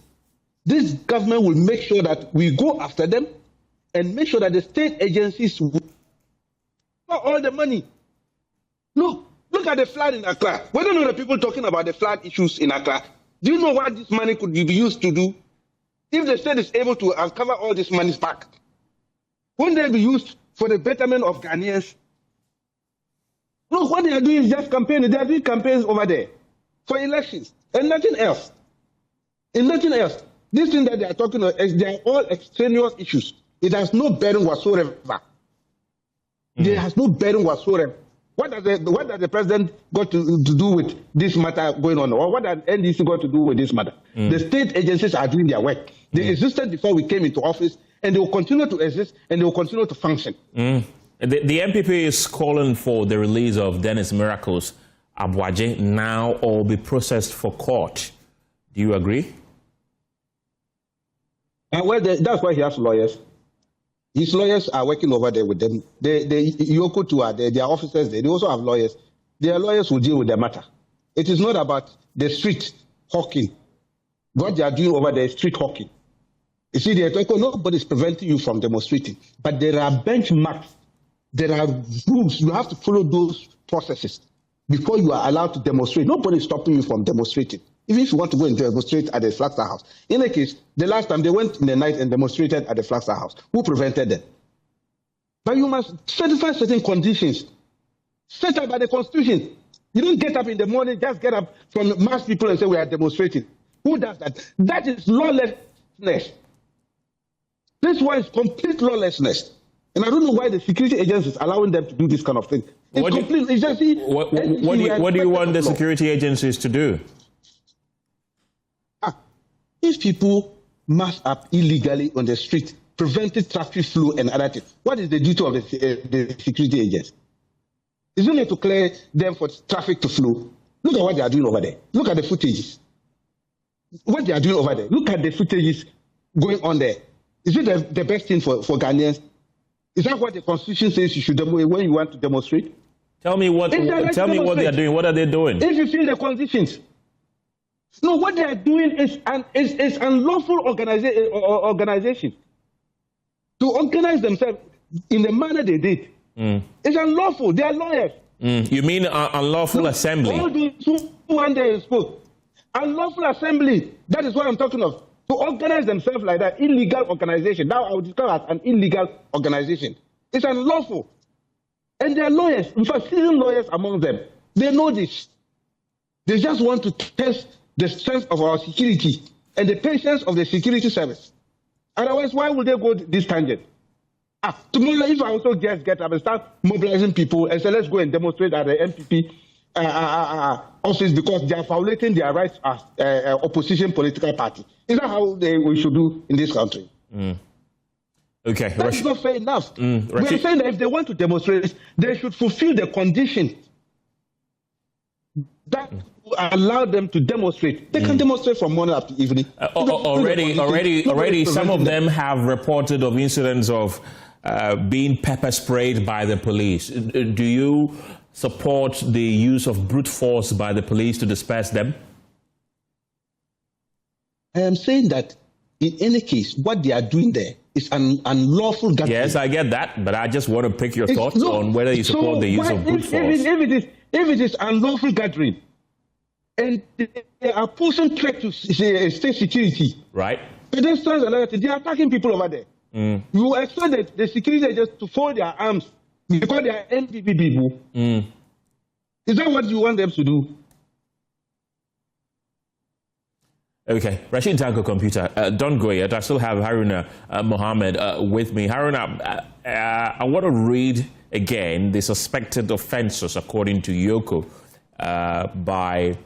This government will make sure that we go after them and make sure that the state agencies will not all the money. Look at the flood in Accra. We don't know the people talking about the flood issues in Accra. Do you know what this money could be used to do? If the state is able to uncover all this money back, wouldn't they be used for the betterment of Ghanaians? Look, what they are doing is just campaigning. They are doing campaigns over there for elections and nothing else. And nothing else. This thing that they are talking about, they are all extraneous issues. It has no bearing whatsoever. There has no bearing whatsoever. What does the president got to do with this matter going on? Or what does NDC got to do with this matter? The state agencies are doing their work. They existed before we came into office, and they will continue to exist, and they will continue to function. The NPP is calling for the release of Dennis Miracles Aboagye now or be processed for court. Do you agree? Well, that's why he has lawyers. His lawyers are working over there with them. The EOCO too are there. Their officers there. They also have lawyers. Their lawyers will deal with the matter. It is not about the street hawking. What they are doing over there is street hawking. You see, nobody is preventing you from demonstrating. But there are benchmarks. There are rules. You have to follow those processes before you are allowed to demonstrate. Nobody is stopping you from demonstrating. Even if you want to go and demonstrate at the Flagstaff House. In any case, the last time they went in the night and demonstrated at the Flagstaff House. Who prevented them? But you must satisfy certain conditions set up by the Constitution. You don't get up in the morning, just get up from mass people and say we are demonstrating. Who does that? That is lawlessness. This one is complete lawlessness. And I don't know why the security agencies are allowing them to do this kind of thing. What do you want the security agencies to do? If people mass up illegally on the street, preventing traffic flow and other things, what is the duty of the security agents? Isn't it to clear them for traffic to flow? Look at what they are doing over there. Look at the footages. What they are doing over there. Look at the footages going on there. Is it the best thing for Ghanaians? Is that what the Constitution says you should do when you want to demonstrate? Tell me what they are doing. What are they doing? If you feel the conditions. No, what they are doing is unlawful organization. To organize themselves in the manner they did. It's unlawful. They are lawyers. You mean unlawful assembly? All those who one day spoke. Unlawful assembly. That is what I'm talking of. To organize themselves like that, illegal organization. Now I would describe as an illegal organization. It's unlawful. And they are lawyers. In fact, seasoned lawyers among them. They know this. They just want to test the strength of our security and the patience of the security service. Otherwise, why would they go this tangent? Tomorrow, if I also just get up and start mobilizing people and say, let's go and demonstrate at the NPP office because they are violating their rights as opposition political party. Is that how we should do in this country? Okay. That's not fair enough. We are saying that if they want to demonstrate, they should fulfill the conditions that allow them to demonstrate. They can demonstrate from morning up to evening. Already, some of them have reported of incidents of being pepper sprayed by the police. Do you support the use of brute force by the police to disperse them? I am saying that in any case, what they are doing there is an unlawful gathering. Yes, I get that, but I just want to pick your thoughts on whether you support the use of brute force. If it is unlawful gathering, and they are posing threat to state security, right? Pedestrians and everything, they are attacking people over there. You expect the security agents to fold their arms because they are NPP people. Is that what you want them to do? Okay, Rashid Tanko Computer, don't go yet. I still have Haruna Mohammed with me. Haruna, I want to read again the suspected offences according to EOCO by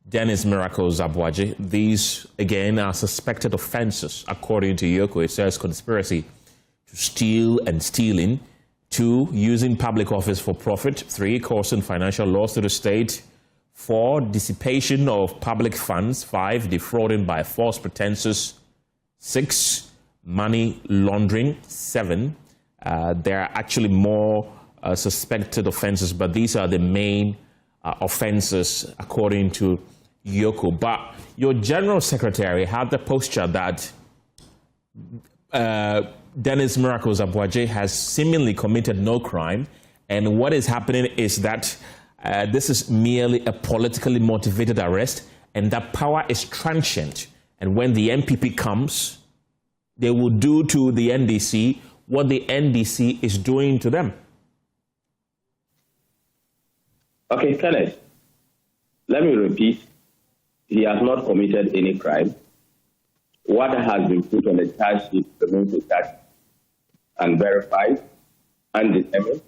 Dennis Miracles Aboagye. These, again, are suspected offences according to EOCO. It says conspiracy to steal and stealing, 2, using public office for profit, 3, causing financial loss to the state, 4, dissipation of public funds, 5, defrauding by false pretenses, 6, money laundering, 7. There are actually more suspected offences, but these are the main offences according to EOCO. But your General Secretary had the posture that Dennis Miracles Aboagye has seemingly committed no crime, and what is happening is that this is merely a politically motivated arrest, and that power is transient. And when the NPP comes, they will do to the NDC what the NDC is doing to them. Okay, Kenneth, let me repeat. He has not committed any crime. What has been put on the charge sheet remains intact and verified and determined,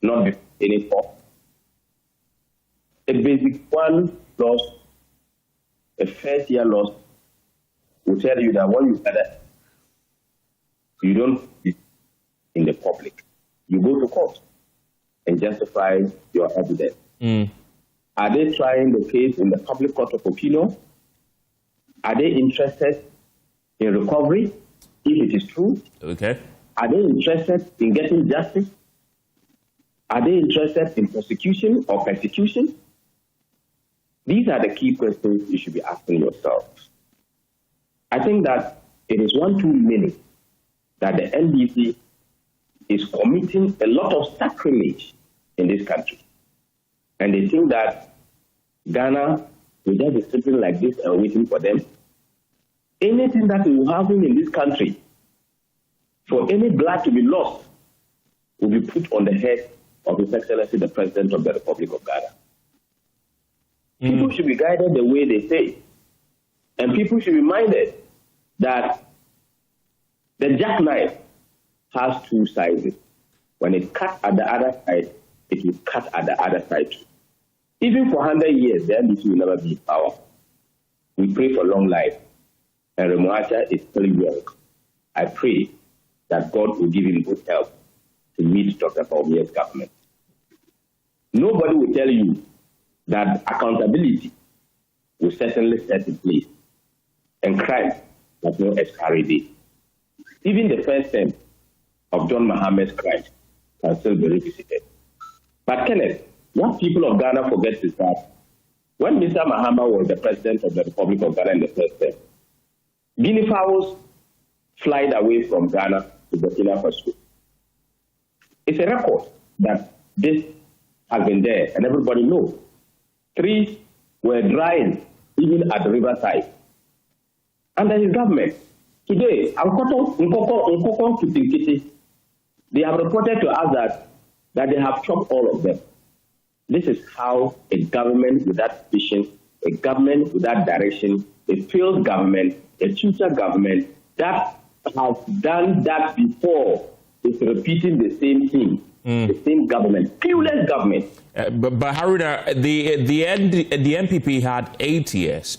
not before any court. A basic one loss, a first year loss, will tell you that when you gather, you don't speak in the public. You go to court and justify your evidence. Are they trying the case in the public court of opinion? Are they interested in recovery, if it is true? Okay. Are they interested in getting justice? Are they interested in prosecution or persecution? These are the key questions you should be asking yourself. I think that it is one too many that the NDC is committing a lot of sacrilege in this country. And they think that Ghana will just be sitting like this and waiting for them. Anything that will happen in this country, for any blood to be lost, will be put on the head of His Excellency, the President of the Republic of Ghana. People should be guided the way they say. And people should be minded that the jackknife has two sides. When it cuts at the other side, it will cut at the other side too. Even for 100 years, the NDC will never be in power. We pray for long life. And Remuacha is still young. I pray that God will give him good health to meet Dr. Bawumia's government. Nobody will tell you that accountability will certainly set in place, and crime has no expiry date. Even the first term of John Mahama's crime can still be revisited. But Kenneth, what people of Ghana forget is that when Mr. Mahama was the President of the Republic of Ghana in the first term, guinea fowls flied away from Ghana to Burkina Faso. It's a record that this has been there, and everybody knows. Trees were drying even at the riverside under his government. Today, they have reported to us that they have chopped all of them. This is how a government without vision, a government without direction, a failed government, a future government that has done that before is repeating the same thing. The same government, clueless government. But Haruna, the NPP had 8 years.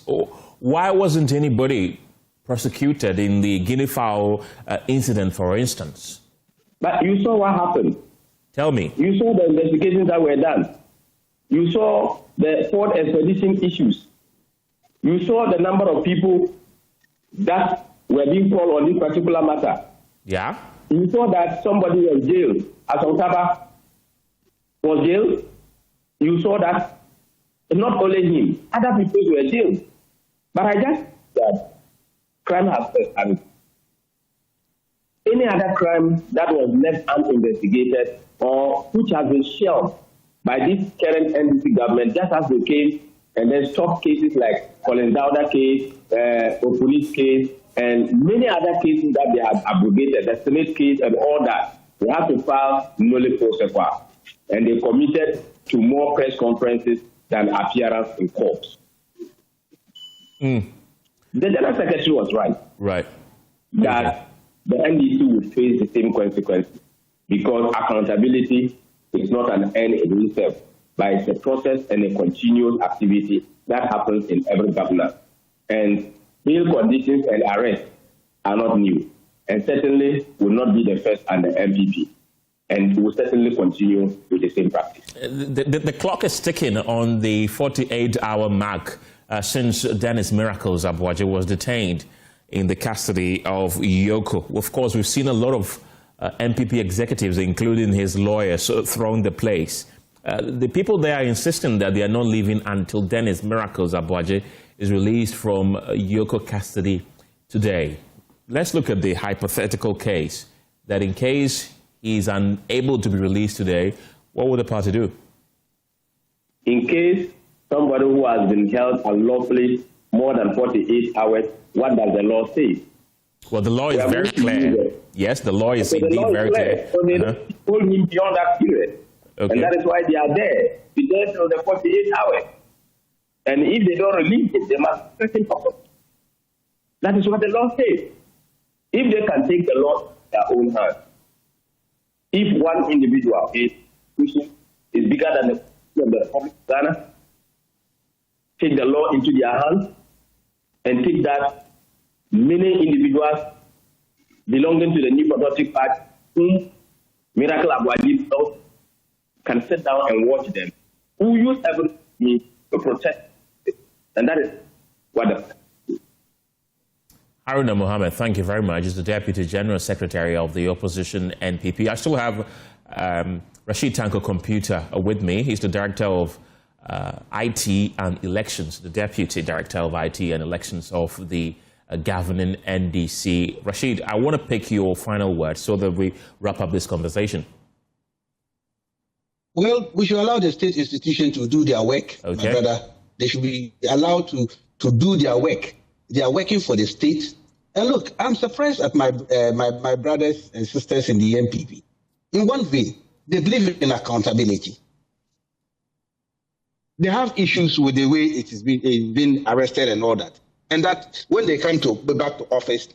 Why wasn't anybody prosecuted in the guinea fowl incident, for instance? But you saw what happened. Tell me. You saw the investigations that were done. You saw the port expedition issues. You saw the number of people that were being called on this particular matter. Yeah. You saw that somebody was jailed. Asantaba was jailed. You saw that not only him, other people were jailed. But I just that crime has started. Any other crime that was left uninvestigated or which has been shelved by this current NDC government, just as they came and then stopped cases like Colin Dowda case, police case, and many other cases that they have abrogated, the Senate case and all that, they have to file nolle prosequi. And they committed to more press conferences than appearance in court. The General Secretary was right. Right. That the NDC would face the same consequences because accountability is not an end in itself, but it's a process and a continuous activity that happens in every government. And bail conditions and arrest are not new, and certainly will not be the first under NPP. And will certainly continue with the same practice. The clock is ticking on the 48-hour mark since Dennis Miracles Aboagye was detained in the custody of EOCO. Of course, we've seen a lot of NPP executives, including his lawyers, throwing the place. The people there are insisting that they are not leaving until Dennis Miracles Aboagye is released from EOCO custody today. Let's look at the hypothetical case that in case he is unable to be released today, what would the party do? In case somebody who has been held unlawfully more than 48 hours, what does the law say? Well, the law is very clear. Yes, the law is indeed very clear. So they don't hold him beyond that period. Okay. And that is why they are there. Be there till the 48 hours. And if they don't release it, they must press him up. That is what the law says. If they can take the law in their own hands, if one individual is bigger than the Republic of Ghana, take the law into their hands and take that many individuals belonging to the New Patriotic Party whom Miracles Aboagye can sit down and watch them, who use everything to protect it. And that is what the Haruna Mohammed, thank you very much. He's the Deputy General Secretary of the opposition NPP. I still have Rashid Tanko Computer with me. He's the Director of IT and Elections, the Deputy Director of IT and Elections of the governing NDC. Rashid, I want to pick your final word so that we wrap up this conversation. Well, we should allow the state institution to do their work, my brother. They should be allowed to do their work. They are working for the state. And look, I'm surprised at my brothers and sisters in the NPP. In one way, they believe in accountability. They have issues with the way it is being arrested and all that. And that when they come back to office,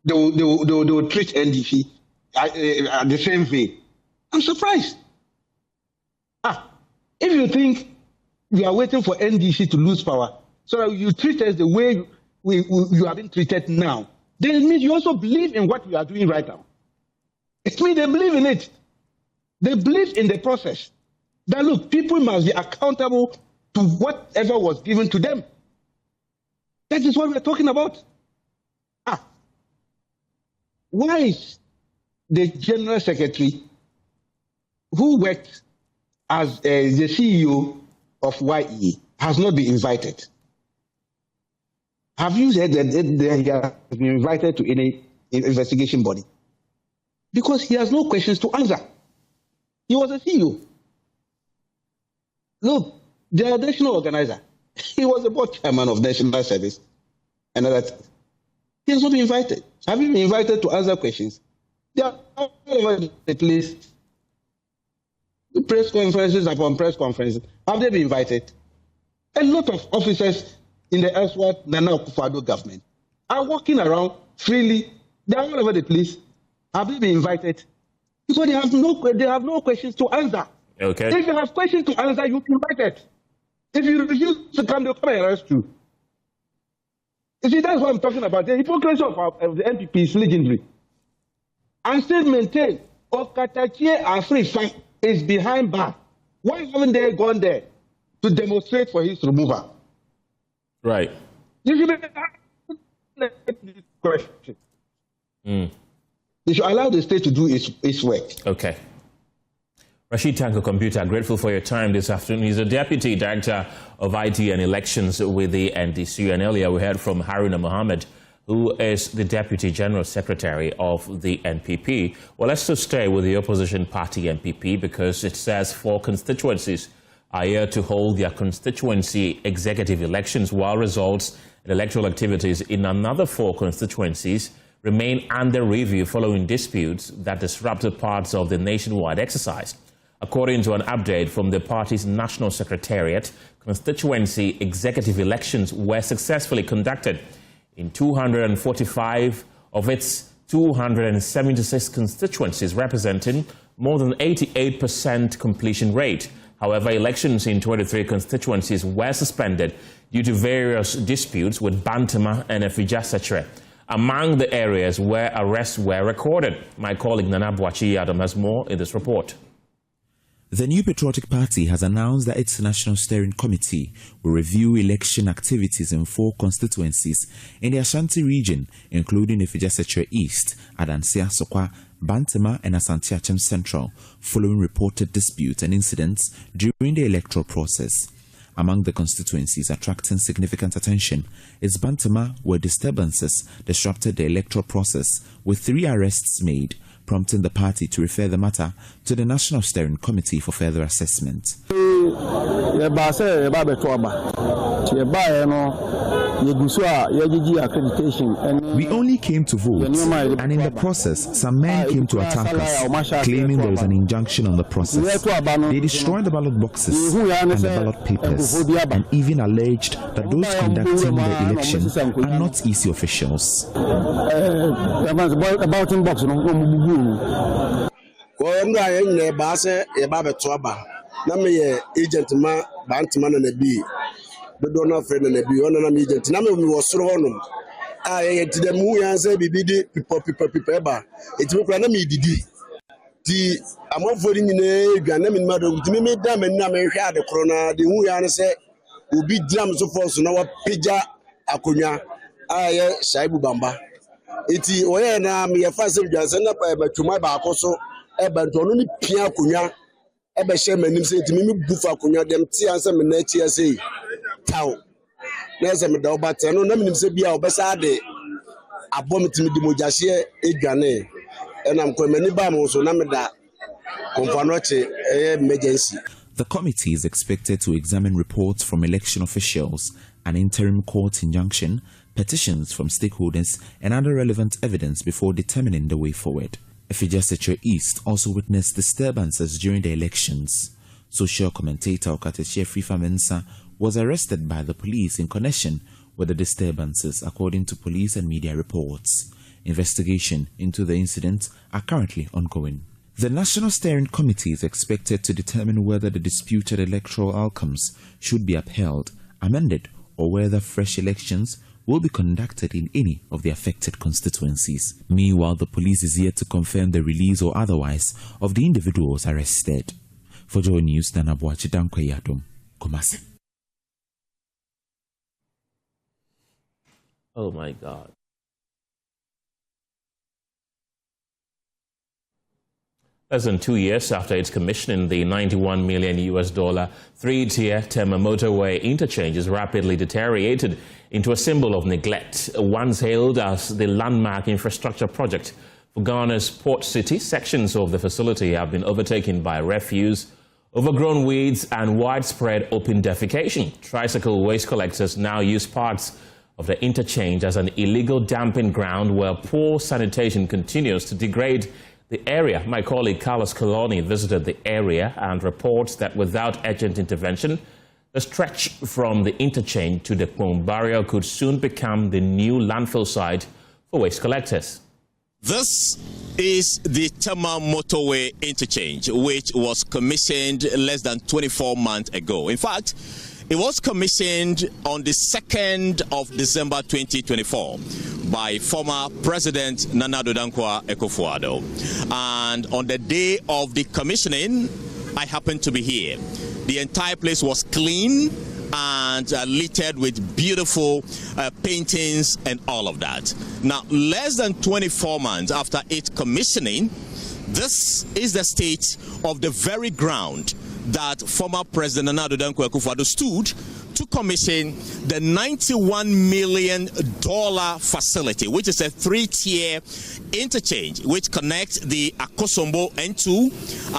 they will treat NDC the same way. I'm surprised. If you think we are waiting for NDC to lose power, so that you treat us the way you are being treated now, then it means you also believe in what you are doing right now. It means they believe in it. They believe in the process. That look, people must be accountable to whatever was given to them. That is what we're talking about. Why is the General Secretary who worked as the CEO of YE has not been invited? Have you said that he has been invited to any investigation body? Because he has no questions to answer. He was a CEO. Look, the national organizer, he was the board chairman of National Service and other things. He has not been invited. Have you been invited to answer questions? They are all over the place. The press conferences upon press conferences. Have they been invited? A lot of officers in the elsewhere Nana Akufo-Addo government are walking around freely. They are all over the place. Have they been invited? Because they have no questions to answer. Okay. If you have questions to answer, you can invite it. If you refuse to come, they'll come and arrest you. You see, that's what I'm talking about. The hypocrisy of the NPP is legendary. And still maintain Okatakie Afrifa is behind bar. Why haven't they gone there to demonstrate for his removal? Right. You should be question. They should allow the state to do its work. Okay. Rashid Tanko Computer, grateful for your time this afternoon. He's the Deputy Director of IT and Elections with the NDC. And earlier we heard from Haruna Mohammed, who is the Deputy General Secretary of the NPP. Well, let's just stay with the opposition party NPP because it says 4 constituencies are here to hold their constituency executive elections while results And electoral activities in another 4 constituencies remain under review following disputes that disrupted parts of the nationwide exercise. According to an update from the party's National Secretariat, constituency executive elections were successfully conducted in 245 of its 276 constituencies, representing more than 88% completion rate. However, elections in 23 constituencies were suspended due to various disputes with Bantama and Efijasachre. Among the areas where arrests were recorded, my colleague Nana Boakye has more in this report. The New Patriotic Party has announced that its National Steering Committee will review election activities in 4 constituencies in the Ashanti region, including Efijasachre East, Adansia Sokwa, Bantama and Asante Achem Central, following reported disputes and incidents during the electoral process. Among the constituencies attracting significant attention is Bantama, where disturbances disrupted the electoral process, with 3 arrests made, prompting the party to refer the matter to the National Steering Committee for further assessment. We only came to vote, and in the process, some men came to attack us, claiming there was an injunction on the process. They destroyed the ballot boxes and the ballot papers, and even alleged that those conducting the election are not EC officials. But don't not friend and be on an agent. Name was thrown. I to the moon and say, people. It's no plan me did. The amount for in a Ghanaian madam, to me, damn and Naman had the corona, the Muyan say, will be drums of force in our Pija Akunya. I Shaibu Bamba. It's where now me a fast send up to my back also, but only Pia Kunya, Eba Sherman say to me, Bufa Kunya, them tears and nature say. Tau. There's a medal, but I know nothing to be our best idea. I bumped me the Mujashi, a Ghane, and I'm coming to so Namada Confanoche emergency. The committee is expected to examine reports from election officials, an interim court injunction, petitions from stakeholders, and other relevant evidence before determining the way forward. Efijasachre East also witnessed disturbances during the elections. Social commentator Okateshie Frifa Mensa was arrested by the police in connection with the disturbances, according to police and media reports. Investigation into the incident are currently ongoing. The National Steering Committee is expected to determine whether the disputed electoral outcomes should be upheld, amended, or whether fresh elections will be conducted in any of the affected constituencies. Meanwhile, the police is yet to confirm the release or otherwise of the individuals arrested. For Joy News, Nana Boakye, Kumasi. Oh my God. Less than 2 years after its commissioning, the $91 million 3-tier Tema motorway interchange is rapidly deteriorated into a symbol of neglect. Once hailed as the landmark infrastructure project for Ghana's port city, sections of the facility have been overtaken by refuse, overgrown weeds, and widespread open defecation. Tricycle waste collectors now use parts of the interchange as an illegal dumping ground where poor sanitation continues to degrade the area. My colleague Carlos Coloni visited the area and reports that without urgent intervention, the stretch from the interchange to the Pong barrier could soon become the new landfill site for waste collectors. This is the Tema motorway interchange, which was commissioned less than 24 months ago. In fact, it was commissioned on the 2nd of December 2024 by former President Nana Addo Dankwa Akufo-Addo. And on the day of the commissioning, I happened to be here. The entire place was clean and littered with beautiful paintings and all of that. Now, less than 24 months after its commissioning, this is the state of the very ground that former President Nana Addo Dankwa Akufo-Addo stood to commission the $91 million facility, which is a 3-tier interchange which connects the Akosombo N2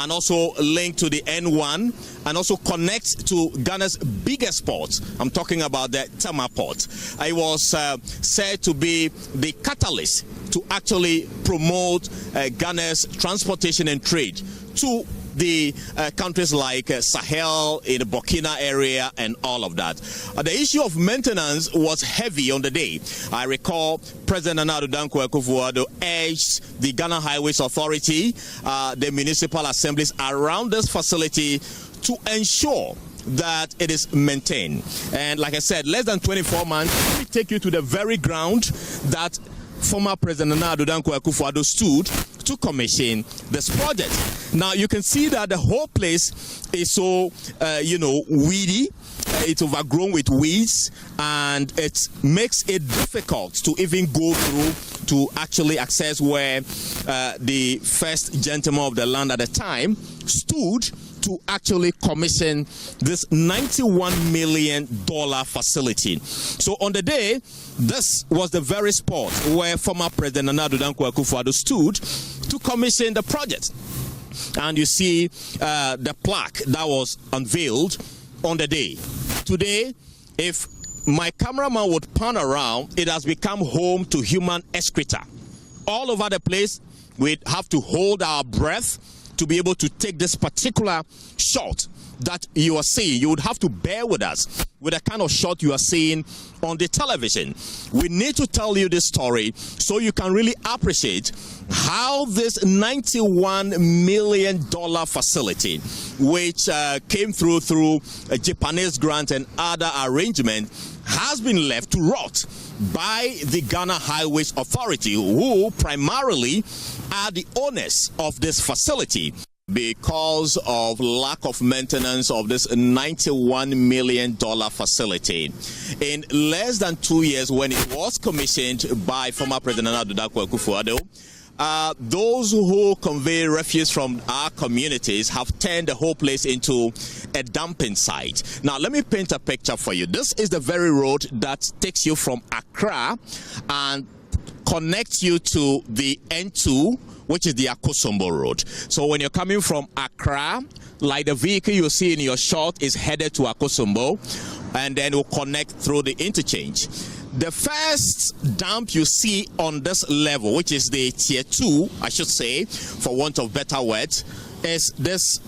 and also linked to the N1 and also connect to Ghana's biggest port. I'm talking about the Tema port. It was said to be the catalyst to actually promote Ghana's transportation and trade to the countries like Sahel, in the Burkina area, and all of that. The issue of maintenance was heavy on the day. I recall President Akufo-Addo urged the Ghana Highways Authority, the municipal assemblies around this facility to ensure that it is maintained. And like I said, less than 24 months, let me take you to the very ground that former President Akufo-Addo stood to commission this project. Now you can see that the whole place is so, weedy. It's overgrown with weeds, and it makes it difficult to even go through to actually access where the first gentleman of the land at the time stood to actually commission this $91 million facility. So on the day, this was the very spot where former President Akufo-Addo stood to commission the project. And you see the plaque that was unveiled on the day. Today, if my cameraman would pan around, it has become home to human excreta. All over the place, we'd have to hold our breath to be able to take this particular shot that you are seeing. You would have to bear with us with the kind of shot you are seeing on the television. We need to tell you this story so you can really appreciate how this $91 million facility, which came through a Japanese grant and other arrangement, has been left to rot by the Ghana Highways Authority, who primarily are the owners of this facility, because of lack of maintenance of this $91 million facility. In less than 2 years, when it was commissioned by former President Akufo-Addo, those who convey refuse from our communities have turned the whole place into a dumping site. Now, let me paint a picture for you. This is the very road that takes you from Accra and connects you to the N2, which is the Akosombo Road. So when you're coming from Accra, like the vehicle you see in your shot is headed to Akosombo, and then will connect through the interchange. The first dump you see on this level, which is the tier 2, I should say, for want of better words, is this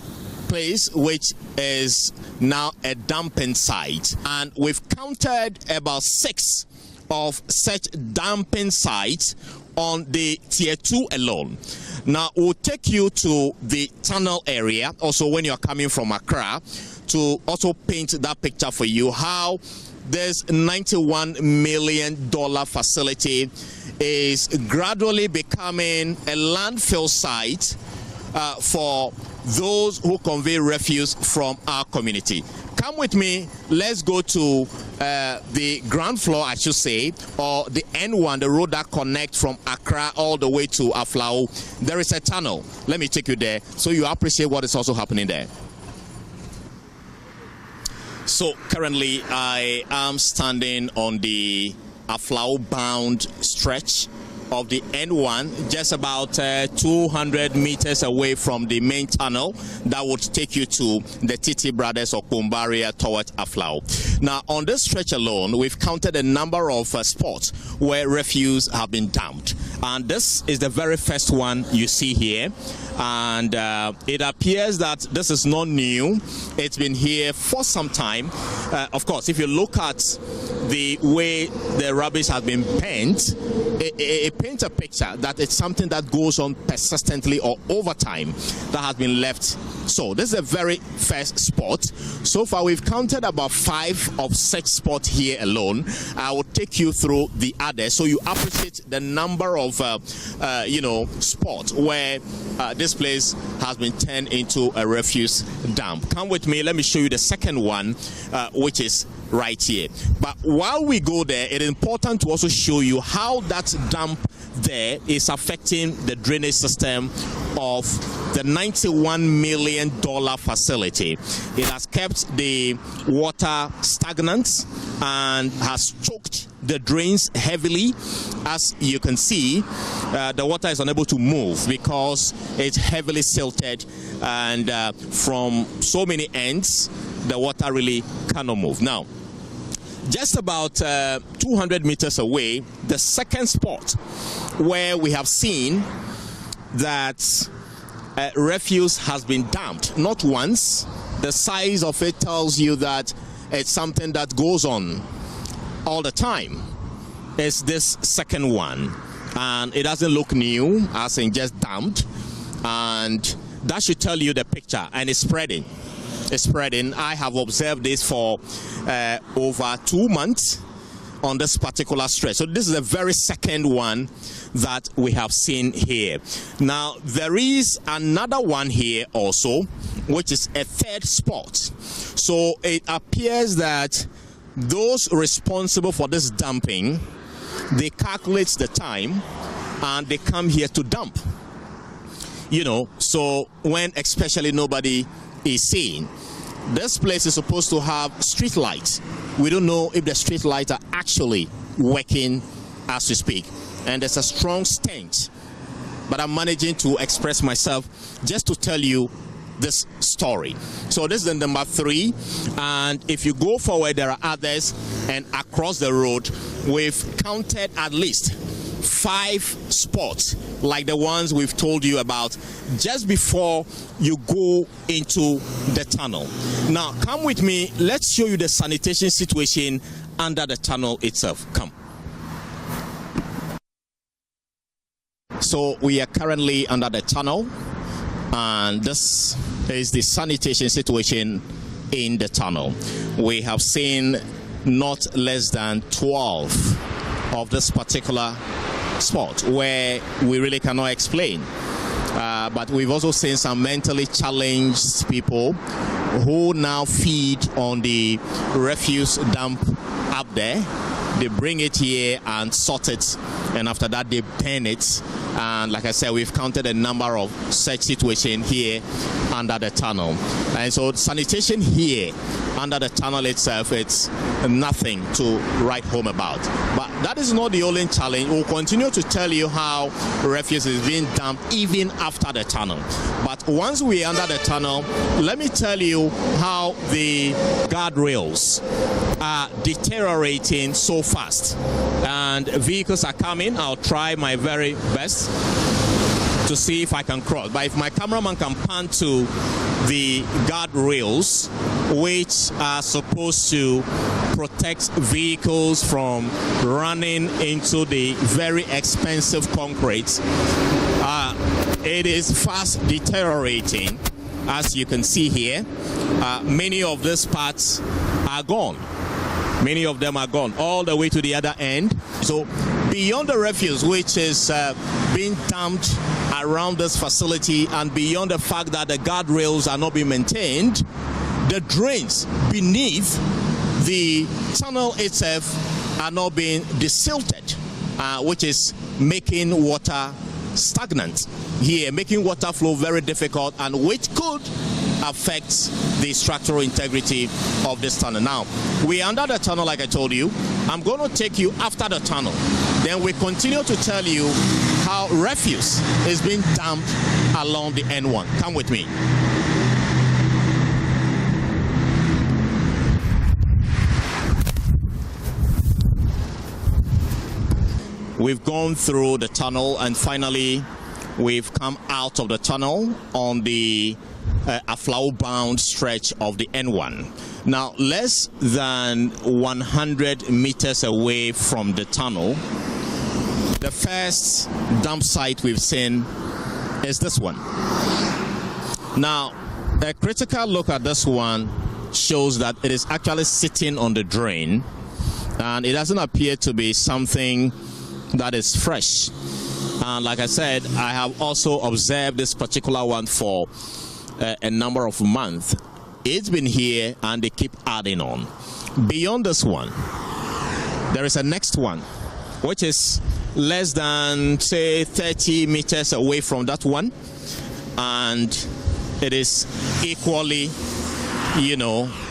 place, which is now a dumping site. And we've counted about 6 of such dumping sites on the tier 2 alone. Now we'll take you to the tunnel area also when you're coming from Accra to also paint that picture for you, how this $91 million facility is gradually becoming a landfill site for those who convey refuse from our community. Come with me, let's go to the ground floor, I should say, or the N1, the road that connects from Accra all the way to Aflao. There is a tunnel. Let me take you there so you appreciate what is also happening there. So currently I am standing on the Aflao bound stretch of the N1, just about 200 meters away from the main tunnel that would take you to the Titi Brothers or Kumbaria towards Aflao. Now on this stretch alone, we've counted a number of spots where refuse have been dumped, and this is the very first one you see here. And it appears that this is not new. It's been here for some time. Of course, if you look at the way the rubbish has been pent, it paints a picture that it's something that goes on persistently or over time that has been left. So this is the very first spot. So far we've counted about 5 of 6 spots here alone. I will take you through the others so you appreciate the number of spots where this place has been turned into a refuse dump. Come with me, let me show you the second one, which is right here. But while we go there, it is important to also show you how that dump there is affecting the drainage system of the $91 million facility. It has kept the water stagnant and has choked the drains heavily. As you can see, the water is unable to move because it's heavily silted, and from so many ends, the water really cannot move. Now, just about 200 meters away, the second spot where we have seen that refuse has been dumped, not once. The size of it tells you that it's something that goes on all the time. It's this second one, and it doesn't look new, as in just dumped, and that should tell you the picture. And it's spreading. It's spreading. I have observed this for over 2 months on this particular stretch. So this is the very second one that we have seen here. Now, there is another one here also, which is a third spot. So it appears that those responsible for this dumping, they calculate the time and they come here to dump. You know, so when especially nobody is seeing. This place is supposed to have street lights. We don't know if the street lights are actually working as we speak. And there's a strong stench. But I'm managing to express myself just to tell you this story. So this is the number 3. And if you go forward, there are others. And across the road, we've counted at least 5 spots like the ones we've told you about just before you go into the tunnel. Now, come with me. Let's show you the sanitation situation under the tunnel itself. Come. So we are currently under the tunnel, and this is the sanitation situation in the tunnel. We have seen not less than 12 of this particular spot where we really cannot explain. But we've also seen some mentally challenged people who now feed on the refuse dump up there. They bring it here and sort it, and after that they burn it. And like I said, we've counted a number of such situations here under the tunnel. And so sanitation here under the tunnel itself, it's nothing to write home about. But that is not the only challenge. We'll continue to tell you how refuse is being dumped even after the tunnel. But once we're under the tunnel, let me tell you how the guardrails are deteriorating so fast. And vehicles are coming. I'll try my very best to see if I can cross. But if my cameraman can pan to the guardrails, which are supposed to protect vehicles from running into the very expensive concrete, it is fast deteriorating. As you can see here, many of these parts are gone. Many of them are gone all the way to the other end. So beyond the refuse which is being dumped around this facility, and beyond the fact that the guardrails are not being maintained, the drains beneath the tunnel itself are not being desilted, which is making water stagnant here, making water flow very difficult, and which could affect the structural integrity of this tunnel. Now, we're under the tunnel like I told you. I'm going to take you after the tunnel. Then we continue to tell you how refuse is being dumped along the N1. Come with me. We've gone through the tunnel, and finally we've come out of the tunnel on the Aflao-bound stretch of the N1. Now, less than 100 meters away from the tunnel, the first dump site we've seen is this one. Now, a critical look at this one shows that it is actually sitting on the drain, and it doesn't appear to be something that is fresh. And like I said, I have also observed this particular one for a number of months. It's been here and they keep adding on. Beyond this one, there is a next one, which is less than, say, 30 meters away from that one. And and it is equally,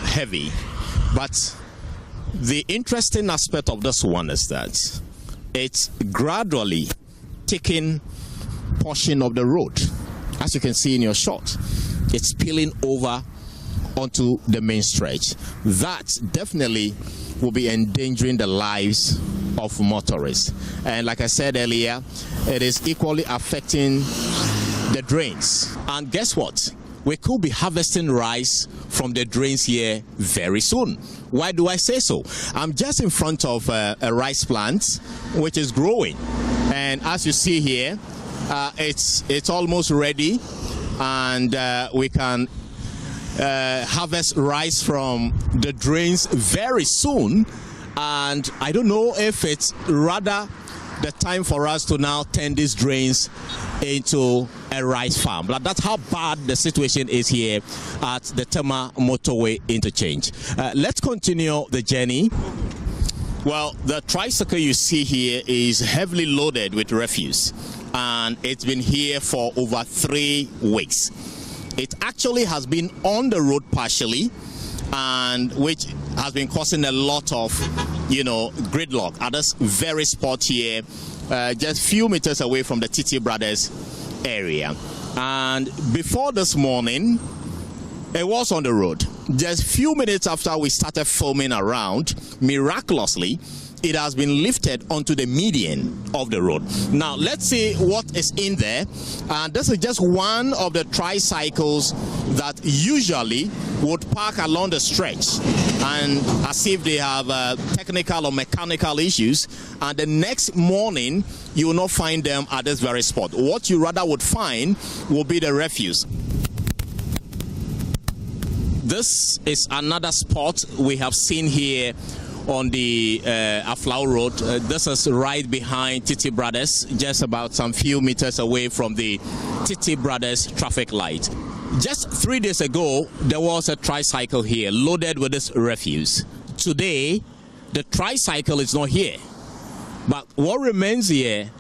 heavy. But the interesting aspect of this one is that it's gradually taking portion of the road. As you can see in your shot, it's spilling over onto the main stretch. That definitely will be endangering the lives of motorists. And like I said earlier, it is equally affecting the drains. And guess what? We could be harvesting rice from the drains here very soon. Why do I say so? I'm just in front of a rice plant which is growing, and as you see here, it's almost ready, and we can harvest rice from the drains very soon. And I don't know if it's rather the time for us to now turn these drains into a rice farm. But that's how bad the situation is here at the Tema motorway interchange. Let's continue the journey. Well, the tricycle you see here is heavily loaded with refuse, and it's been here for over 3 weeks. It actually has been on the road partially, and which has been causing a lot of, gridlock at this very spot here, just few meters away from the Titi Brothers area. And before this morning, it was on the road. Just few minutes after we started filming around, miraculously, it has been lifted onto the median of the road. Now, let's see what is in there. And this is just one of the tricycles that usually would park along the stretch, and as if they have technical or mechanical issues, and the next morning you will not find them at this very spot. What you rather would find will be the refuse. This is another spot we have seen here on the Aflau Road. This is right behind Titi Brothers, just about some few meters away from the Titi Brothers traffic light. Just 3 days ago, there was a tricycle here loaded with this refuse. Today, the tricycle is not here. But what remains here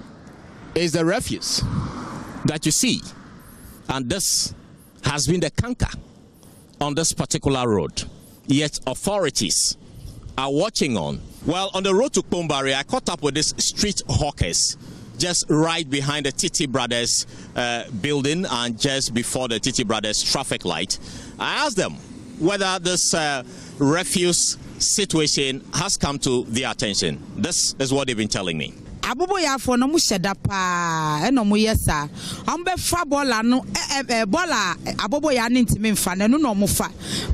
is the refuse that you see. And this has been the canker on this particular road. Yet authorities are watching on. Well, on the road to Kpombari, I caught up with these street hawkers just right behind the Titi Brothers building and just before the Titi Brothers traffic light. I asked them whether this refuse situation has come to their attention. This is what they've been telling me. Aboagye for no mu sheda pa e no mu yesa ambe fa bola no bola Aboagye ne ntimi mfa na no mu fa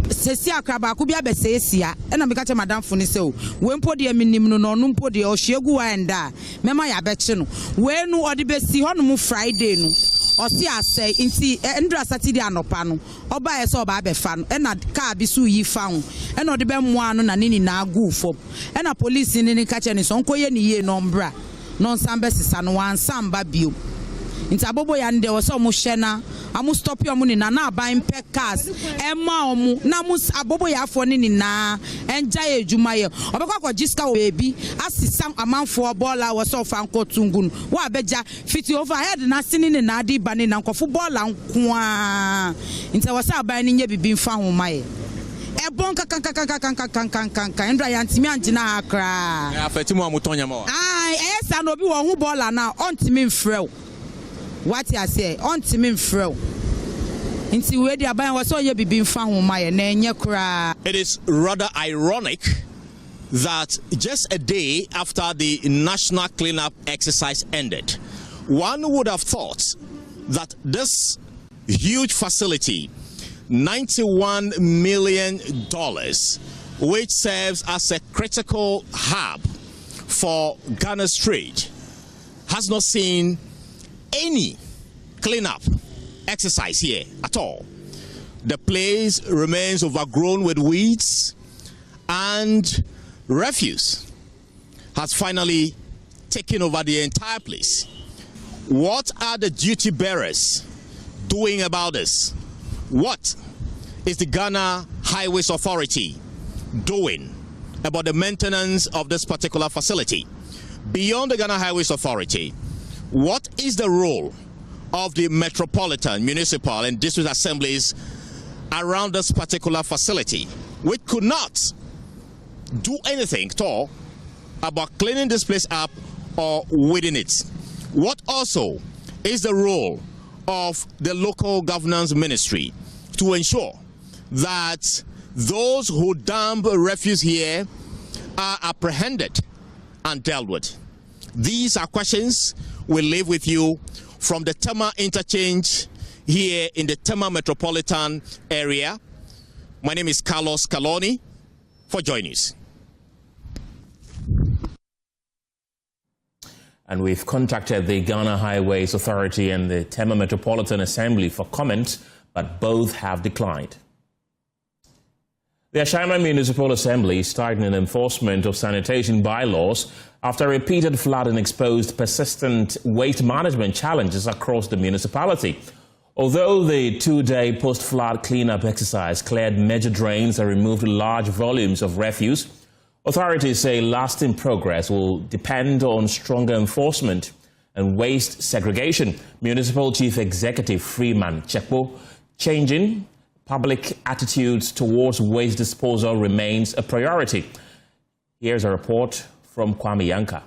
sesi akraba ko bia be sesia e na me ka che madam fo ni se o we mpo de minim no no mpo de o hwegu wa enda mema ya be che no we nu odi be si ho no mu Friday no o si asay nti ndra Saturday anopa no oba ye se oba be fa no e na car bi su yi fa ho e na odi be moa no na ni na agu fo e na police ni ka che ni so nkoye ni ye no mbra non sambe sisa no wan samba bio nti Aboagye nde wo so mo hye na amu stop yo mo ni na aban pe cars ema omu na mu Aboagye afo ni na enja ejuma ye obekwa kwa jiska wo bebi asisam amanfo bola wo so fa nkotungun wo abeja fiti overhead na sini ni na adi bani na nkofo bola nko a nti wo sa aban ni nye bibi mfa ho maye ebon kankan ndra yantimi anjina akra afeti mu amutonya ma esa no bi wo hu bola na ontimi mfrew what I say ontimi mfrew nti we di aban wo so ye bibi mfa ho maye na enye kra. It is rather ironic that just a day after the national cleanup exercise ended, one would have thought that this huge facility, $91 million, which serves as a critical hub for Ghana's trade, has not seen any cleanup exercise here at all. The place remains overgrown with weeds, and refuse has finally taken over the entire place. What are the duty bearers doing about this? What is the Ghana Highways Authority doing about the maintenance of this particular facility? Beyond the Ghana Highways Authority, what is the role of the metropolitan, municipal, and district assemblies around this particular facility, which could not do anything at all about cleaning this place up or weeding it. What also is the role of the local governance ministry to ensure that those who dump refuse here are apprehended and dealt with? These are questions we leave with you from the Tema interchange here in the Tema metropolitan area. My name is Carlos Kaloni for Joy News. And we've contacted the Ghana Highways Authority and the Tema Metropolitan Assembly for comment, but both have declined. The Ashaiman Municipal Assembly is tightening enforcement of sanitation bylaws after repeated flooding exposed persistent waste management challenges across the municipality. Although the two-day post-flood cleanup exercise cleared major drains and removed large volumes of refuse, authorities say lasting progress will depend on stronger enforcement and waste segregation. Municipal Chief Executive Freeman Chekpo, changing public attitudes towards waste disposal remains a priority. Here's a report from Kwame Yanka.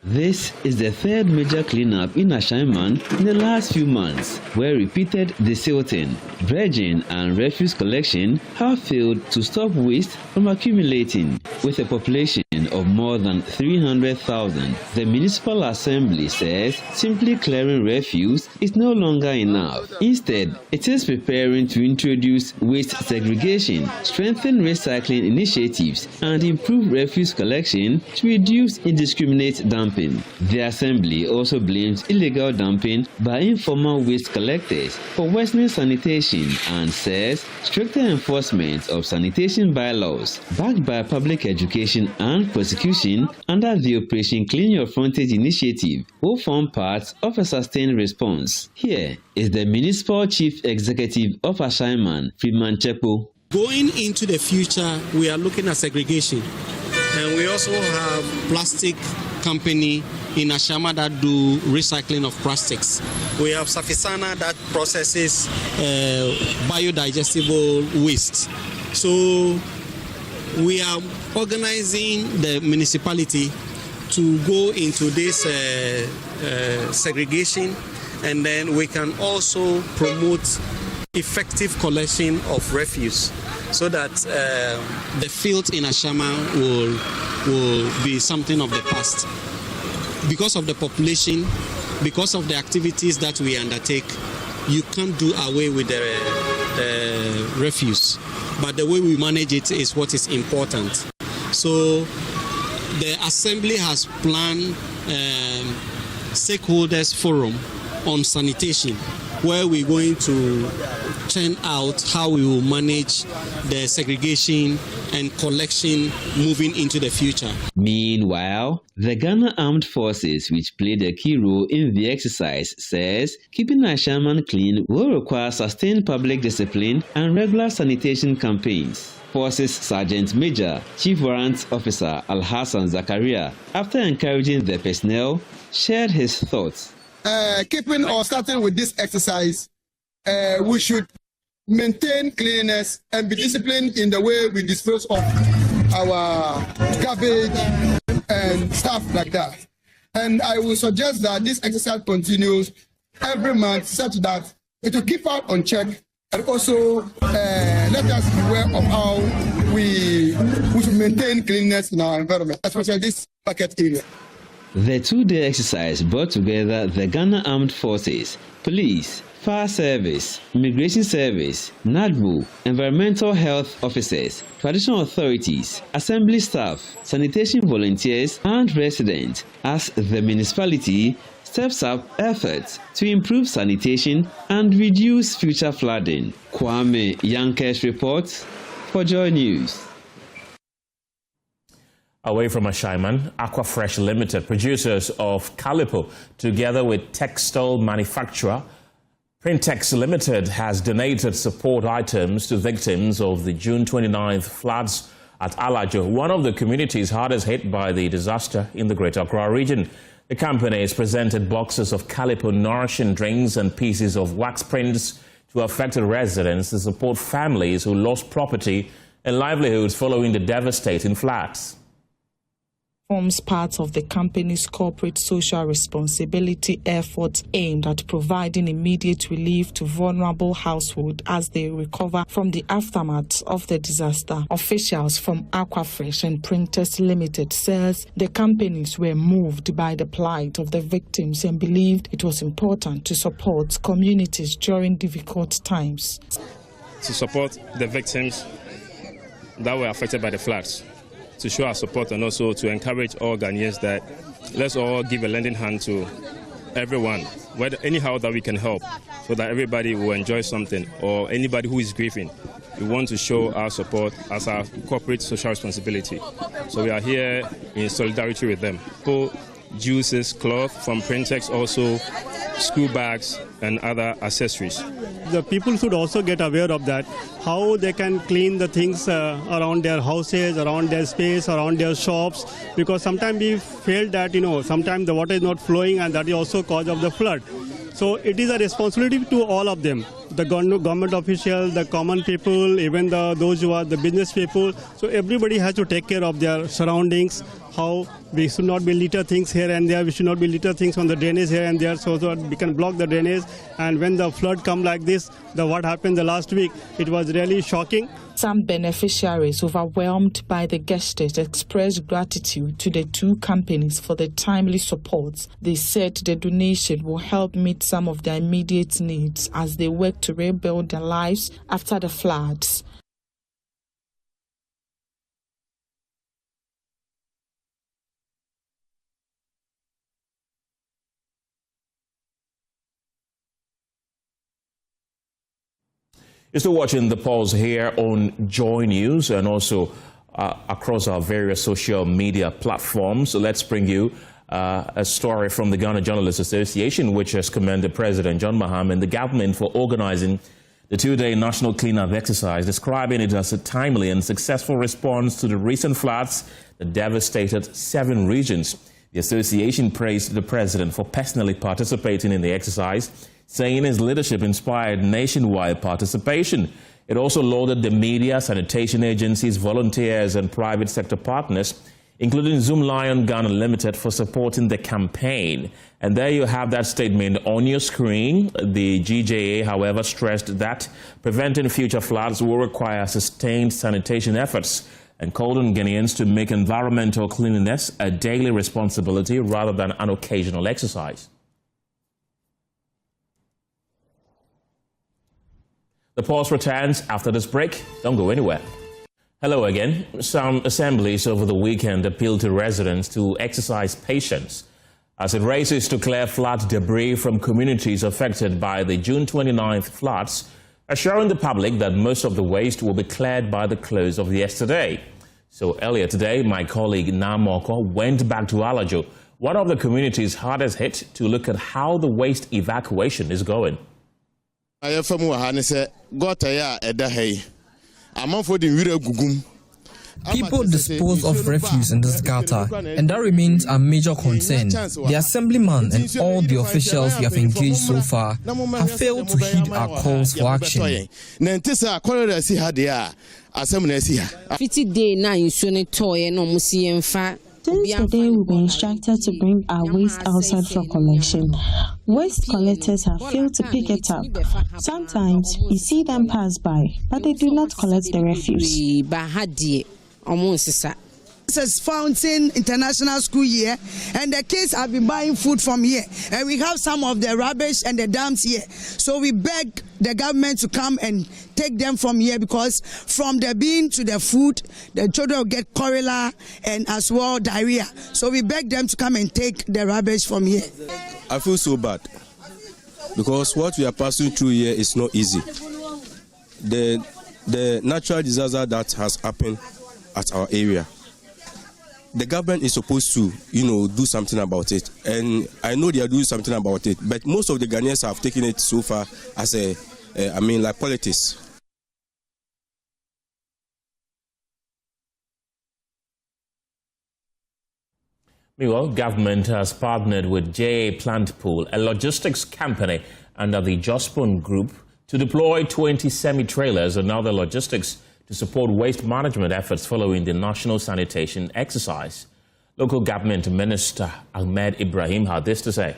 This is the third major cleanup in Ashaiman in the last few months, where repeated desilting, dredging and refuse collection have failed to stop waste from accumulating. With a population of more than 300,000, the Municipal Assembly says simply clearing refuse is no longer enough. Instead, it is preparing to introduce waste segregation, strengthen recycling initiatives, and improve refuse collection to reduce indiscriminate dumping. The Assembly also blames illegal dumping by informal waste collectors for worsening sanitation and says stricter enforcement of sanitation bylaws, backed by public education and prosecution under the Operation Clean Your Frontage initiative, will form part of a sustained response. Here is the Municipal Chief Executive of Ashaiman, Freeman Chekpo. Going into the future, we are looking at segregation. And we also have plastic company in Ashama that do recycling of plastics. We have Safisana that processes biodigestible waste. So we are organizing the municipality to go into this segregation, and then we can also promote effective collection of refuse, so that the filth in Ashama will be something of the past. Because of the population, because of the activities that we undertake, you can't do away with the refuse. But the way we manage it is what is important. So the Assembly has planned stakeholders forum on sanitation, where we're going to turn out how we will manage the segregation and collection moving into the future. Meanwhile, the Ghana Armed Forces, which played a key role in the exercise, says keeping Ashaiman clean will require sustained public discipline and regular sanitation campaigns. Forces Sergeant Major Chief Warrant Officer Al-Hassan Zakaria, after encouraging the personnel, shared his thoughts. Keeping or starting with this exercise, we should maintain cleanliness and be disciplined in the way we dispose of our garbage and stuff like that. And I will suggest that this exercise continues every month, such that it will keep us on check, and also let us be aware of how we should maintain cleanliness in our environment, especially this bucket area. The two-day exercise brought together the Ghana Armed Forces, Police, Fire Service, Immigration Service, NADBO, Environmental Health Officers, Traditional Authorities, Assembly staff, sanitation volunteers, and residents, as the municipality steps up efforts to improve sanitation and reduce future flooding. Kwame Yanke's reports for Joy News. Away from Ashaiman, Aquafresh Limited, producers of Calipo, together with textile manufacturer Printex Limited, has donated support items to victims of the June 29th floods at Alajo, one of the communities hardest hit by the disaster in the Greater Accra region. The companies presented boxes of Calipo nourishing drinks and pieces of wax prints to affected residents to support families who lost property and livelihoods following the devastating floods. Forms part of the company's corporate social responsibility efforts aimed at providing immediate relief to vulnerable households as they recover from the aftermath of the disaster. Officials from Aquafresh and Printers Limited says the companies were moved by the plight of the victims and believed it was important to support communities during difficult times. To support the victims that were affected by the floods, to show our support and also to encourage all Ghanaians that let's all give a lending hand to everyone, anyhow that we can help, so that everybody will enjoy something, or anybody who is grieving. We want to show our support as our corporate social responsibility. So we are here in solidarity with them. Juices, cloth from Printex, also school bags and other accessories. The people should also get aware of that, how they can clean the things around their houses, around their space, around their shops, because sometimes we feel that, sometimes the water is not flowing and that is also cause of the flood. So it is a responsibility to all of them, the government officials, the common people, even those who are the business people. So everybody has to take care of their surroundings, how we should not be litter things here and there, we should not be litter things on the drainage here and there, so that we can block the drainage. And when the flood come like this, what happened the last week, it was really shocking. Some beneficiaries overwhelmed by the gestures expressed gratitude to the two companies for the timely support. They said the donation will help meet some of their immediate needs as they work to rebuild their lives after the floods. You're still watching The Pulse here on Joy News and also across our various social media platforms. So let's bring you a story from the Ghana Journalists Association, which has commended President John Mahama and the government for organizing the two-day national cleanup exercise, describing it as a timely and successful response to the recent floods that devastated 7 regions. The association praised the president for personally participating in the exercise, saying his leadership inspired nationwide participation. It also lauded the media, sanitation agencies, volunteers, and private sector partners, including Zoom Lion Ghana Limited, for supporting the campaign. And there you have that statement on your screen. The GJA, however, stressed that preventing future floods will require sustained sanitation efforts and called on Ghanaians to make environmental cleanliness a daily responsibility rather than an occasional exercise. The Pulse returns after this break. Don't go anywhere. Hello again. Some assemblies over the weekend appealed to residents to exercise patience as it races to clear flood debris from communities affected by the June 29th floods, assuring the public that most of the waste will be cleared by the close of yesterday. So earlier today, my colleague Namoko went back to Alajo, one of the communities hardest hit, to look at how the waste evacuation is going. People dispose of refuse in this gutter, and that remains a major concern. The assemblyman and all the officials we have engaged so far have failed to heed our calls for action. Since the day we were instructed to bring our waste outside for collection, waste collectors have failed to pick it up. Sometimes we see them pass by, but they do not collect the refuse. This is Fountain International School here, and the kids have been buying food from here, and we have some of the rubbish and the dumps here. So we beg the government to come and take them from here, because from the bean to the food, the children will get cholera and as well diarrhea. So we beg them to come and take the rubbish from here. I feel so bad because what we are passing through here is not easy. The natural disaster that has happened at our area, the government is supposed to, do something about it. And I know they are doing something about it. But most of the Ghanaians have taken it so far as like politics. Meanwhile, government has partnered with JA Plant Pool, a logistics company under the Jospon Group, to deploy 20 semi-trailers and other logistics to support waste management efforts following the national sanitation exercise. Local government minister Ahmed Ibrahim had this to say.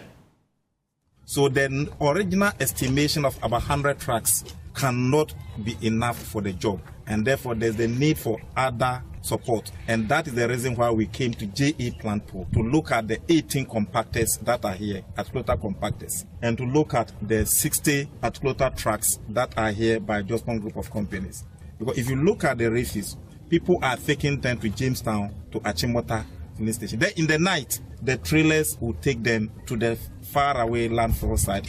So the original estimation of about 100 trucks cannot be enough for the job, and therefore there's the need for other support, and that is the reason why we came to JA Plant Pool to look at the 18 compactors that are here, Athlota compactors, and to look at the 60 Athlota trucks that are here by Jospon Group of companies. Because if you look at the refuse, people are taking them to Jamestown, to Achimota filling station. Then in the night, the trailers will take them to the faraway landfill site.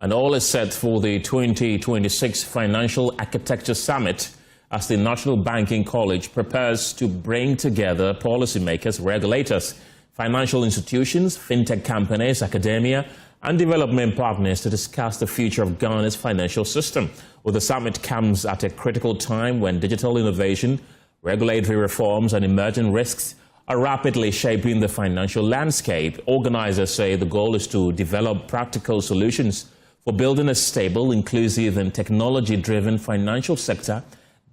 And all is set for the 2026 Financial Architecture Summit as the National Banking College prepares to bring together policymakers, regulators, financial institutions, fintech companies, academia, and development partners to discuss the future of Ghana's financial system. Well, the summit comes at a critical time when digital innovation, regulatory reforms, and emerging risks are rapidly shaping the financial landscape. Organizers say the goal is to develop practical solutions for building a stable, inclusive, and technology-driven financial sector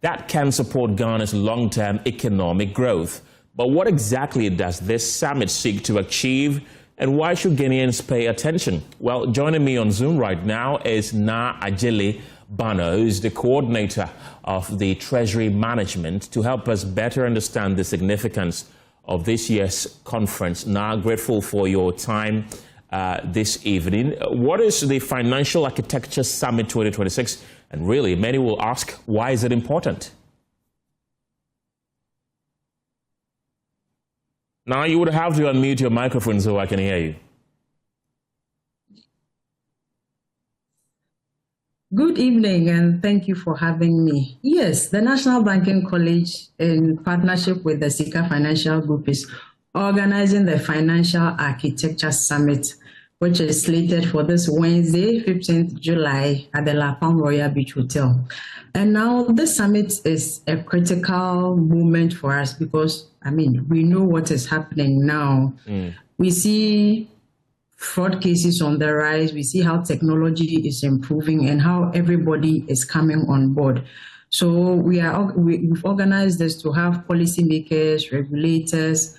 that can support Ghana's long-term economic growth. But what exactly does this summit seek to achieve, and why should Ghanaians pay attention? Well, joining me on Zoom right now is Na Ajili Bano, who is the coordinator of the Treasury Management, to help us better understand the significance of this year's conference. Na, grateful for your time this evening. What is the Financial Architecture Summit 2026? And really, many will ask, why is it important? Now you would have to unmute your microphone so I can hear you. Good evening, and thank you for having me. Yes, the National Banking College, in partnership with the Sika Financial Group, is organizing the Financial Architecture Summit, which is slated for this Wednesday, 15th July, at the La Palme Royal Beach Hotel. And now this summit is a critical moment for us because, we know what is happening now. We see fraud cases on the rise. We see how technology is improving and how everybody is coming on board. So we've organized this to have policymakers, regulators,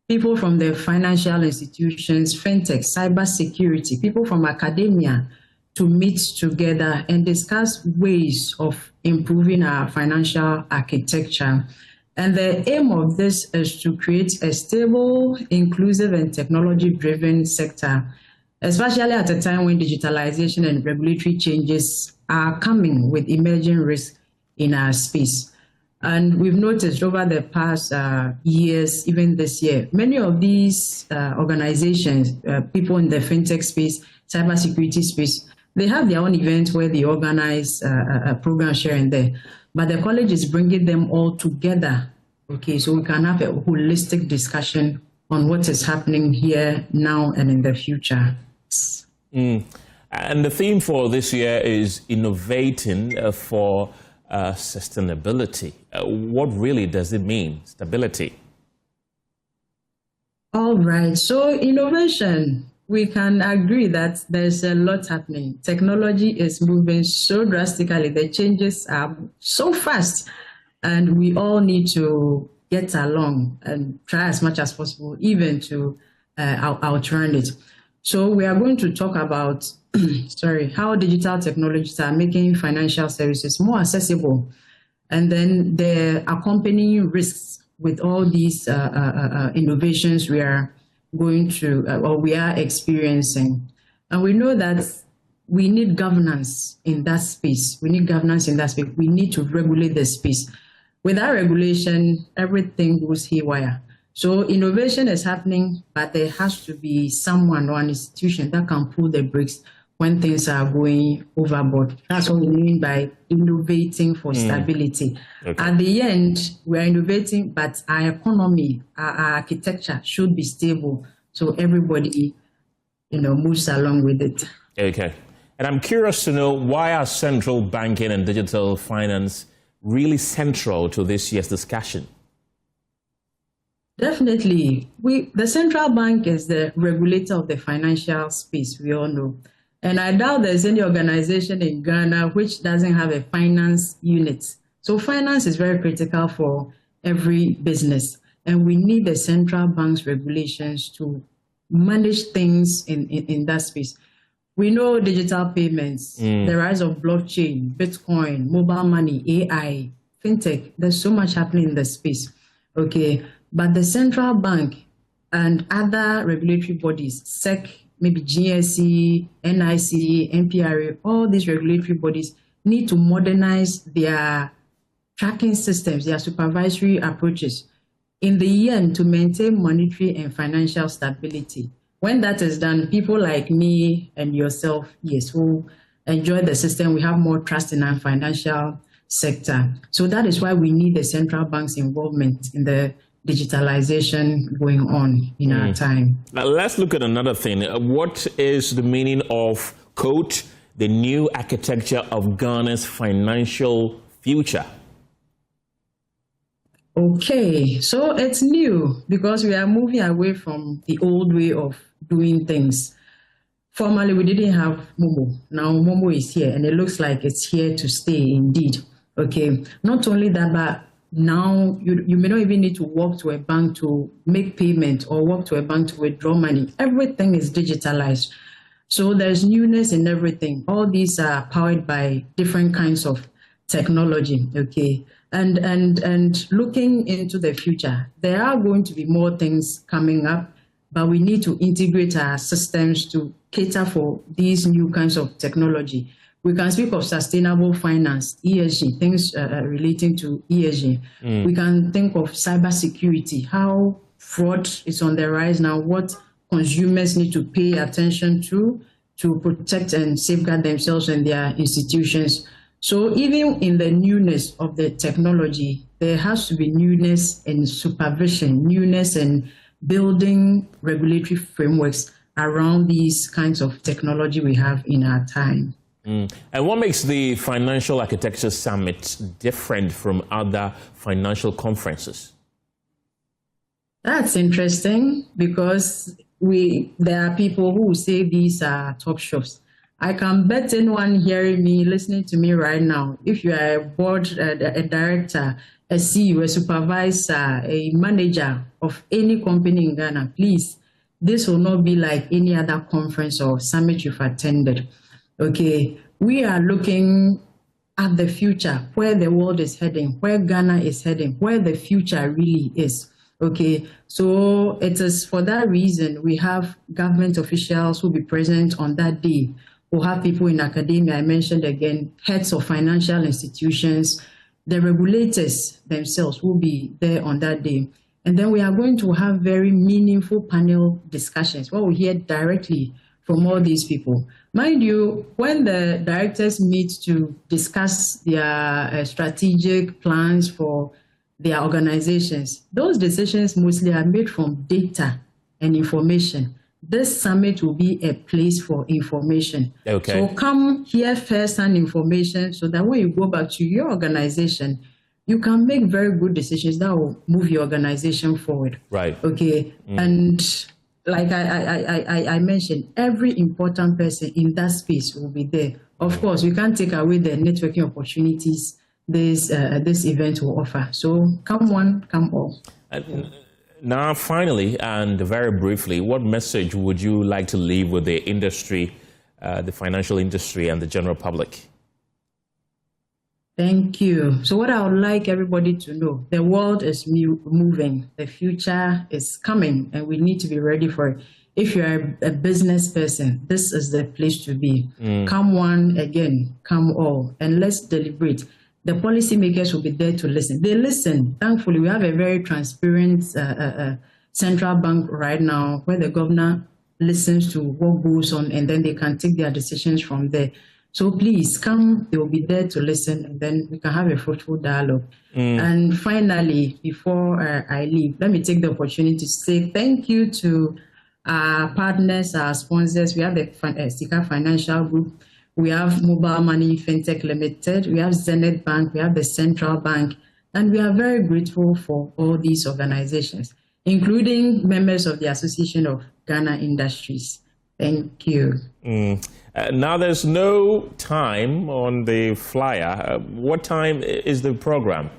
people from the financial institutions, fintech, cybersecurity, people from academia to meet together and discuss ways of improving our financial architecture. And the aim of this is to create a stable, inclusive, and technology-driven sector, especially at a time when digitalization and regulatory changes are coming with emerging risks in our space. And we've noticed over the past years, even this year, many of these organizations, people in the fintech space, cybersecurity space, they have their own events where they organize a program sharing there. But the college is bringing them all together, okay, so we can have a holistic discussion on what is happening here, now, and in the future. And the theme for this year is innovating for sustainability. What really does it mean, stability? All right, so innovation, we can agree that there's a lot happening. Technology is moving so drastically, the changes are so fast, and we all need to get along and try as much as possible, even to outrun it. So we are going to talk about how digital technologies are making financial services more accessible, and then the accompanying risks with all these innovations we are going to or we are experiencing. And we know that we need governance in that space. We need governance in that space. We need to regulate the space. Without regulation, everything goes haywire. So innovation is happening, but there has to be someone or an institution that can pull the brakes when things are going overboard. That's what we mean by innovating for stability. Okay. At the end, we're innovating, but our economy, our architecture should be stable, so everybody, moves along with it. Okay. And I'm curious to know, why are central banking and digital finance really central to this year's discussion? Definitely. The central bank is the regulator of the financial space, we all know. And I doubt there's any organization in Ghana which doesn't have a finance unit. So finance is very critical for every business. And we need the central bank's regulations to manage things in that space. We know digital payments, the rise of blockchain, Bitcoin, mobile money, AI, fintech. There's so much happening in the space. Okay. But the central bank and other regulatory bodies, SEC, maybe GSE, NIC, NPRA, all these regulatory bodies need to modernize their tracking systems, their supervisory approaches in the end to maintain monetary and financial stability. When that is done, people like me and yourself, yes, who enjoy the system, we have more trust in our financial sector. So that is why we need the central bank's involvement in the digitalization going on in our time. Now, let's look at another thing. What is the meaning of, quote, the new architecture of Ghana's financial future? Okay, so it's new because we are moving away from the old way of doing things. Formerly, we didn't have Momo. Now Momo is here, and it looks like it's here to stay indeed. Okay, not only that, but now you may not even need to walk to a bank to make payment or walk to a bank to withdraw money. Everything is digitalized. So there's newness in everything. All these are powered by different kinds of technology. Okay. And looking into the future, there are going to be more things coming up, but we need to integrate our systems to cater for these new kinds of technology. We can speak of sustainable finance, ESG, things relating to ESG. We can think of cybersecurity, how fraud is on the rise now, what consumers need to pay attention to protect and safeguard themselves and their institutions. So even in the newness of the technology, there has to be newness in supervision, newness in building regulatory frameworks around these kinds of technology we have in our time. And what makes the Financial Architecture Summit different from other financial conferences? That's interesting because there are people who say these are top shops. I can bet anyone hearing me, listening to me right now, if you are a board, a director, a CEO, a supervisor, a manager of any company in Ghana, please, this will not be like any other conference or summit you've attended. Okay, we are looking at the future, where the world is heading, where Ghana is heading, where the future really is. Okay, so it is for that reason we have government officials who will be present on that day. We'll have people in academia, I mentioned again, heads of financial institutions, the regulators themselves will be there on that day. And then we are going to have very meaningful panel discussions where we hear directly from all these people. Mind you, when the directors meet to discuss their strategic plans for their organizations, those decisions mostly are made from data and information. This summit will be a place for information. Okay. So come hear first-hand information so that when you go back to your organization, you can make very good decisions that will move your organization forward. Right. Okay. And like I mentioned, every important person in that space will be there. Of course, we can't take away the networking opportunities this event will offer. So come one, come all. Now, finally, and very briefly, what message would you like to leave with the industry, the financial industry, and the general public? Thank you. So what I would like everybody to know, the world is moving. The future is coming, and we need to be ready for it. If you're a business person, this is the place to be. Come one, again, come all, and let's deliberate. the policymakers will be there to listen. They listen. Thankfully, we have a very transparent central bank right now where the governor listens to what goes on and then they can take their decisions from there. So please come, they will be there to listen and then we can have a fruitful dialogue. And finally, before I leave, let me take the opportunity to say thank you to our partners, our sponsors. We have the Sika Financial Group, we have Mobile Money Fintech Limited, we have Zenith Bank, we have the Central Bank, and we are very grateful for all these organizations, including members of the Association of Ghana Industries. Thank you. Now, there's no time on the flyer. What time is the program?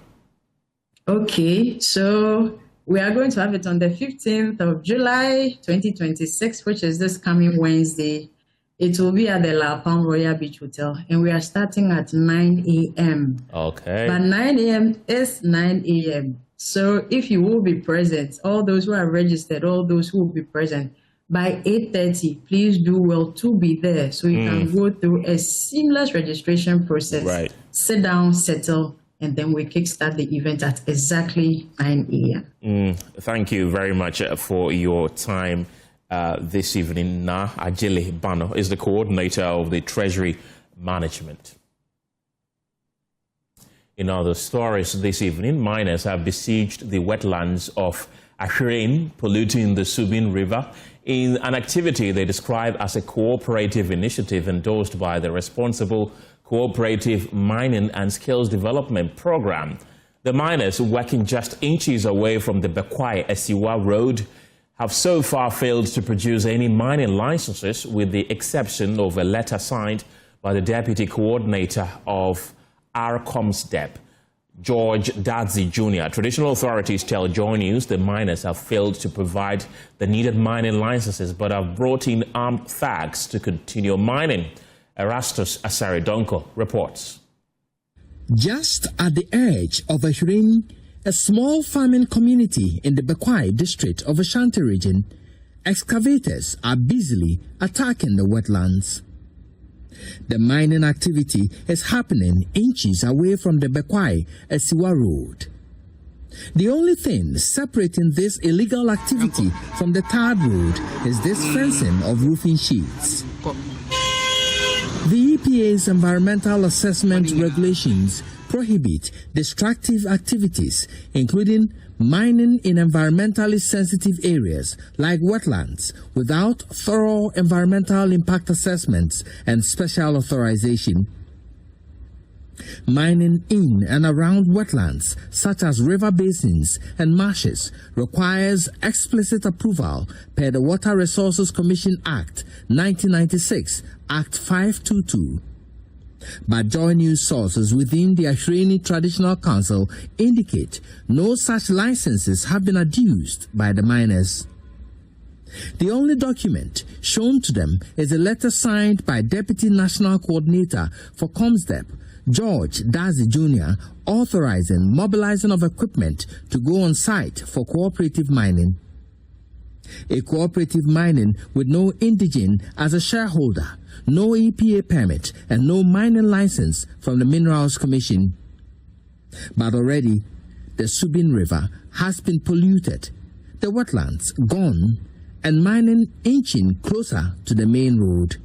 Okay, so we are going to have it on the 15th of July, 2026, which is this coming Wednesday. It will be at the La Palm Royal Beach Hotel, and we are starting at 9 a.m. Okay. But 9 a.m. is 9 a.m. So if you will be present, all those who are registered, all those who will be present, by 8:30, please do well to be there so you can go through a seamless registration process. Right. Sit down, settle, and then we kickstart the event at exactly 9 a.m. Thank you very much for your time this evening. Na Ajele Bano is the coordinator of the Treasury Management. In other stories this evening, miners have besieged the wetlands of Ashrain, polluting the Subin River, in an activity they describe as a cooperative initiative endorsed by the Responsible Cooperative Mining and Skills Development Program. The miners, working just inches away from the Bekwai-Esiwa Road, have so far failed to produce any mining licenses, with the exception of a letter signed by the Deputy Coordinator of RCOMSDEP, George Dadzi Jr. Traditional authorities tell Joy News the miners have failed to provide the needed mining licenses but have brought in armed thugs to continue mining. Erastus Asaridonko reports. Just at the edge of Ashrain, a small farming community in the Bekwai district of Ashanti region, excavators are busily attacking the wetlands. The mining activity is happening inches away from the Bekwai-Esiwa Road. The only thing separating this illegal activity from the tarred road is this fencing of roofing sheets. The EPA's environmental assessment regulations prohibit destructive activities, including mining in environmentally sensitive areas like wetlands without thorough environmental impact assessments and special authorization. Mining in and around wetlands such as river basins and marshes requires explicit approval per the Water Resources Commission Act 1996, Act 522. But Joy News sources within the Ashraini Traditional Council indicate no such licenses have been adduced by the miners. The only document shown to them is a letter signed by Deputy National Coordinator for COMSDEP, George Dazi Jr., authorizing mobilizing of equipment to go on site for cooperative mining. A cooperative mining with no indigene as a shareholder, no EPA permit, and no mining license from the Minerals Commission. But already, the Subin River has been polluted, the wetlands gone, and mining inching closer to the main road.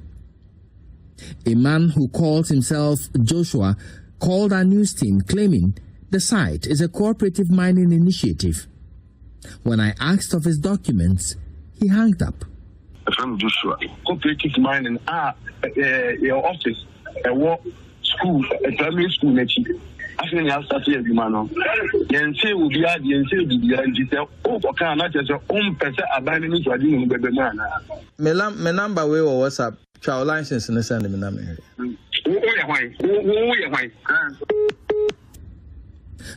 A man who calls himself Joshua called our news team claiming the site is a cooperative mining initiative. When I asked of his documents, he hung up. From Joshua, cooperative mining, your office, a work school, a primary school, I think I'll start here, man. Yen say will be at the end, say the end, you say, oh, okay, not just your own person abandoning to a demon, baby man. My number way or WhatsApp, child license in the Sunday, my number.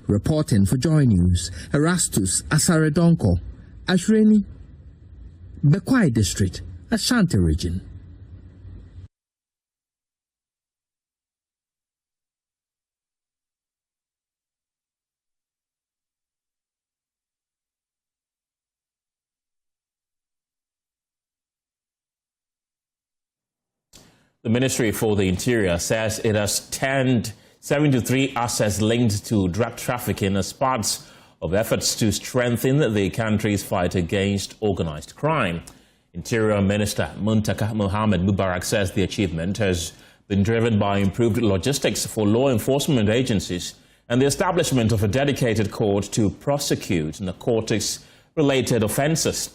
Reporting for Joy News, Erastus Asaredonko, Ashraini, Bekwai District, Ashanti Region. The Ministry for the Interior says it has turned 73 assets linked to drug trafficking as parts of efforts to strengthen the country's fight against organized crime. Interior Minister Muntaka Mohammed Mubarak says the achievement has been driven by improved logistics for law enforcement agencies and the establishment of a dedicated court to prosecute narcotics-related offenses.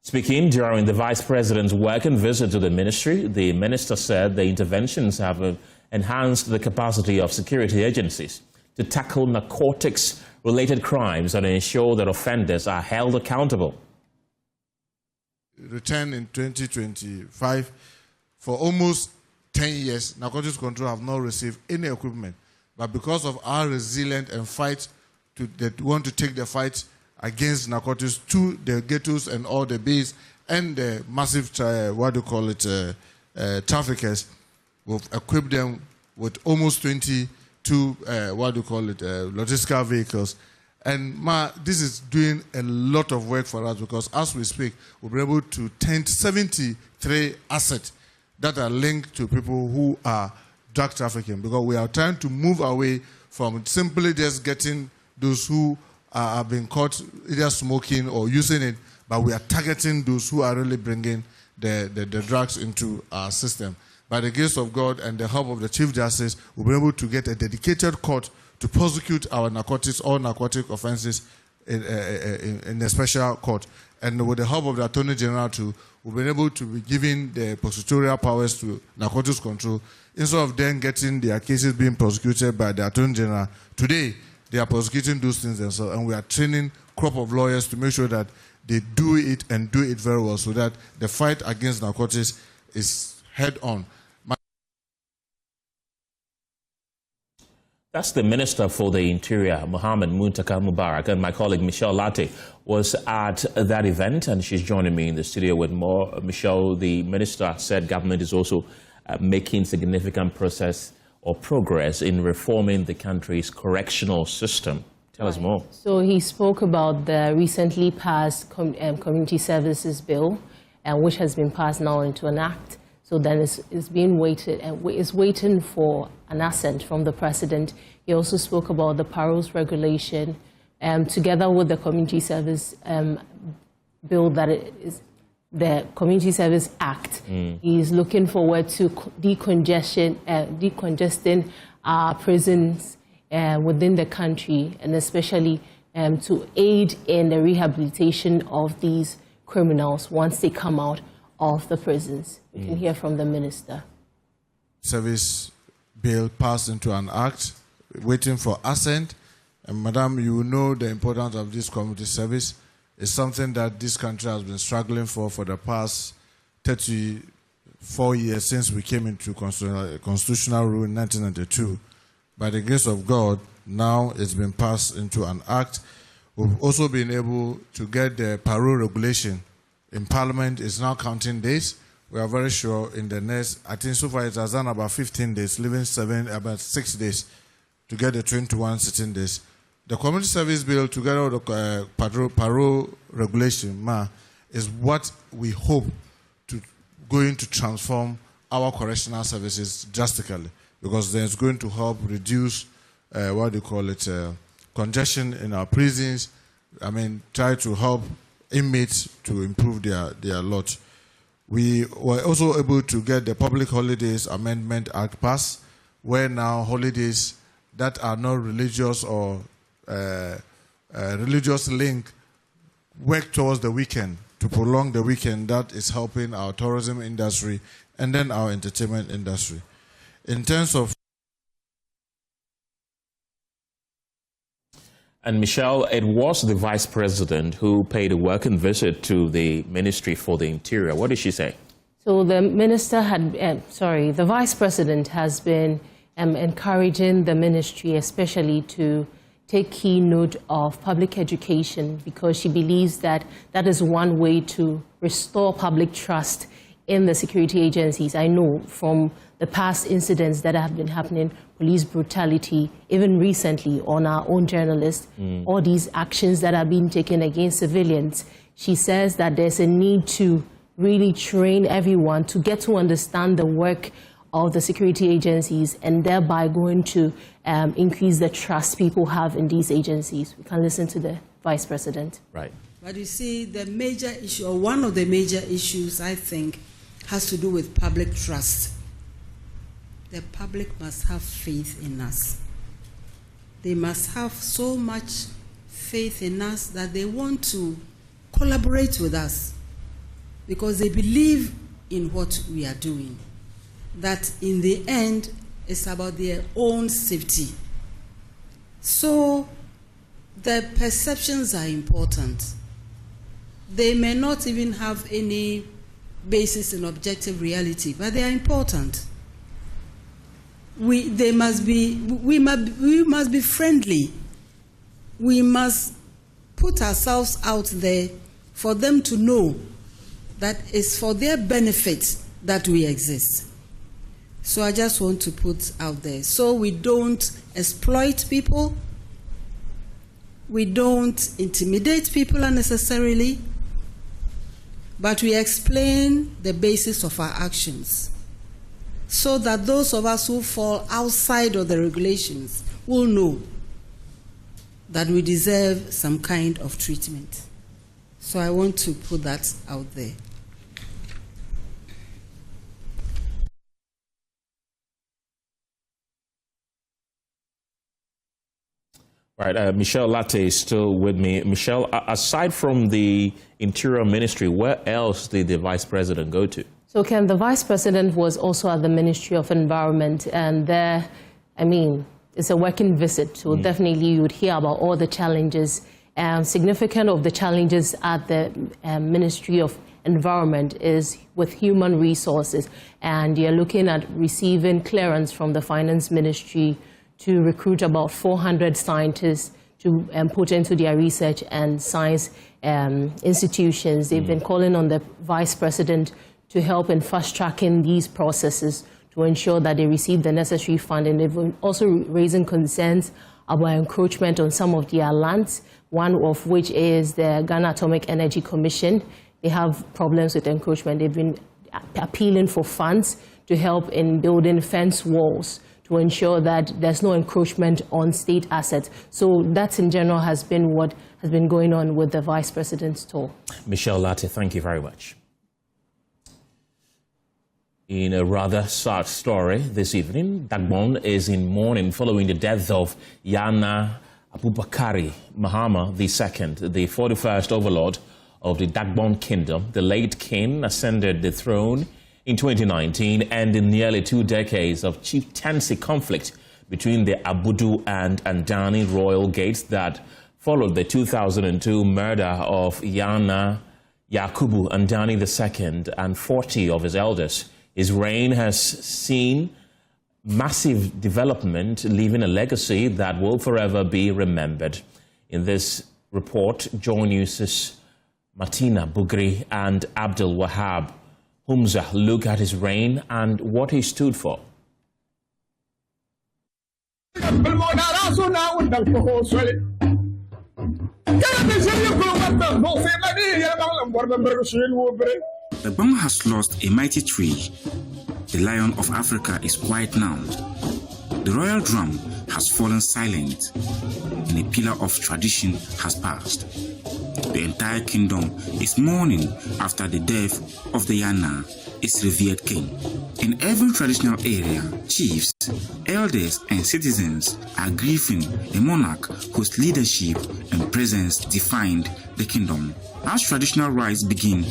Speaking during the Vice President's working visit to the ministry, the minister said the interventions have enhanced the capacity of security agencies to tackle narcotics-related crimes and ensure that offenders are held accountable. Return in 2025, for almost 10 years, narcotics control have not received any equipment. But because of our resilience and fight, that want to take the fight against narcotics to the ghettos and all the base and the massive, traffickers, we've equipped them with almost 22, logistical vehicles. And this is doing a lot of work for us because as we speak, we'll be able to tend 73 assets that are linked to people who are drug trafficking, because we are trying to move away from simply just getting those who have been caught either smoking or using it, but we are targeting those who are really bringing the drugs into our system. By the grace of God and the help of the Chief Justice, we'll be able to get a dedicated court to prosecute our narcotics or narcotic offenses in a special court. And with the help of the Attorney General too, we've been able to be giving the prosecutorial powers to narcotics control. Instead of them getting their cases being prosecuted by the Attorney General, today they are prosecuting those things themselves. And we are training a crop of lawyers to make sure that they do it and do it very well so that the fight against narcotics is head on. That's the Minister for the Interior, Mohammed Muntaka Mubarak, and my colleague Michelle Latte was at that event, and she's joining me in the studio with more. Michelle, the Minister said government is also making significant progress in reforming the country's correctional system. Tell us more. So he spoke about the recently passed Community Services Bill, which has been passed now into an act. So then it's being waited and is waiting for an assent from the president. He also spoke about the paroles regulation, together with the community service bill that is the Community Service Act. He's looking forward to decongesting our prisons within the country, and especially to aid in the rehabilitation of these criminals once they come out of the prisons. We can hear from the minister. Service bill passed into an act, waiting for assent. And Madam, you know the importance of this community service. It's something that this country has been struggling for the past 34 years since we came into constitutional rule in 1992. By the grace of God, now it's been passed into an act. We've also been able to get the parole regulation in Parliament. Is now counting days. We are very sure in the next, I think so far it has done about 15 days, leaving about 6 days to get the 21 sitting days. The Community Service Bill, together with the parole regulation, is what we hope to going to transform our correctional services drastically, because then it's going to help reduce congestion in our prisons. I mean, try to help inmates to improve their lot. We were also able to get the Public Holidays Amendment Act passed, where now holidays that are not religious or religious link work towards the weekend, to prolong the weekend. That is helping our tourism industry and then our entertainment industry. In terms of And Michelle, it was the Vice President who paid a working visit to the Ministry for the Interior. What did she say? So the minister the Vice President has been encouraging the ministry, especially to take key note of public education, because she believes that that is one way to restore public trust in the security agencies. I know from the past incidents that have been happening, police brutality, even recently on our own journalists, all these actions that are being taken against civilians. She says that there's a need to really train everyone to get to understand the work of the security agencies, and thereby going to increase the trust people have in these agencies. We can listen to the Vice President. Right. But you see, the major issue, or one of the major issues, I think, has to do with public trust. The public must have faith in us. They must have so much faith in us that they want to collaborate with us because they believe in what we are doing. That in the end, it's about their own safety. So the perceptions are important. They may not even have any basis in objective reality, but they are important. We must be friendly. We must put ourselves out there for them to know that it's for their benefit that we exist. So I just want to put out there. So we don't exploit people. We don't intimidate people unnecessarily. But we explain the basis of our actions so that those of us who fall outside of the regulations will know that we deserve some kind of treatment. So I want to put that out there. Right, Michelle Latte is still with me. Michelle, aside from the Interior Ministry, where else did the Vice President go to? So, Ken, the Vice President was also at the Ministry of Environment, and there, I mean, it's a working visit, so definitely you would hear about all the challenges. Significant of the challenges at the Ministry of Environment is with human resources, and you're looking at receiving clearance from the Finance Ministry to recruit about 400 scientists to put into their research and science institutions. They've been calling on the Vice President to help in fast-tracking these processes to ensure that they receive the necessary funding. They've been also raising concerns about encroachment on some of their lands, one of which is the Ghana Atomic Energy Commission. They have problems with encroachment. They've been appealing for funds to help in building fence walls to ensure that there's no encroachment on state assets. So that in general has been what has been going on with the Vice President's tour. Michelle Latte, thank you very much. In a rather sad story this evening, Dagbon is in mourning following the death of Yana Aboagye Mahama II, the 41st overlord of the Dagbon Kingdom. The late king ascended the throne in 2019, ending nearly 2 decades of chieftaincy conflict between the Abudu and Andani royal gates that followed the 2002 murder of Yana Yakubu Andani II and 40 of his elders. His reign has seen massive development, leaving a legacy that will forever be remembered. In this report, Joy News' Martina Bugri and Abdul Wahab Humza look at his reign and what he stood for. Dagbon has lost a mighty tree. The lion of Africa is quiet now. The royal drum has fallen silent, and a pillar of tradition has passed. The entire kingdom is mourning after the death of the Yana, its revered king. In every traditional area, chiefs, elders, and citizens are grieving a monarch whose leadership and presence defined the kingdom. As traditional rites begin,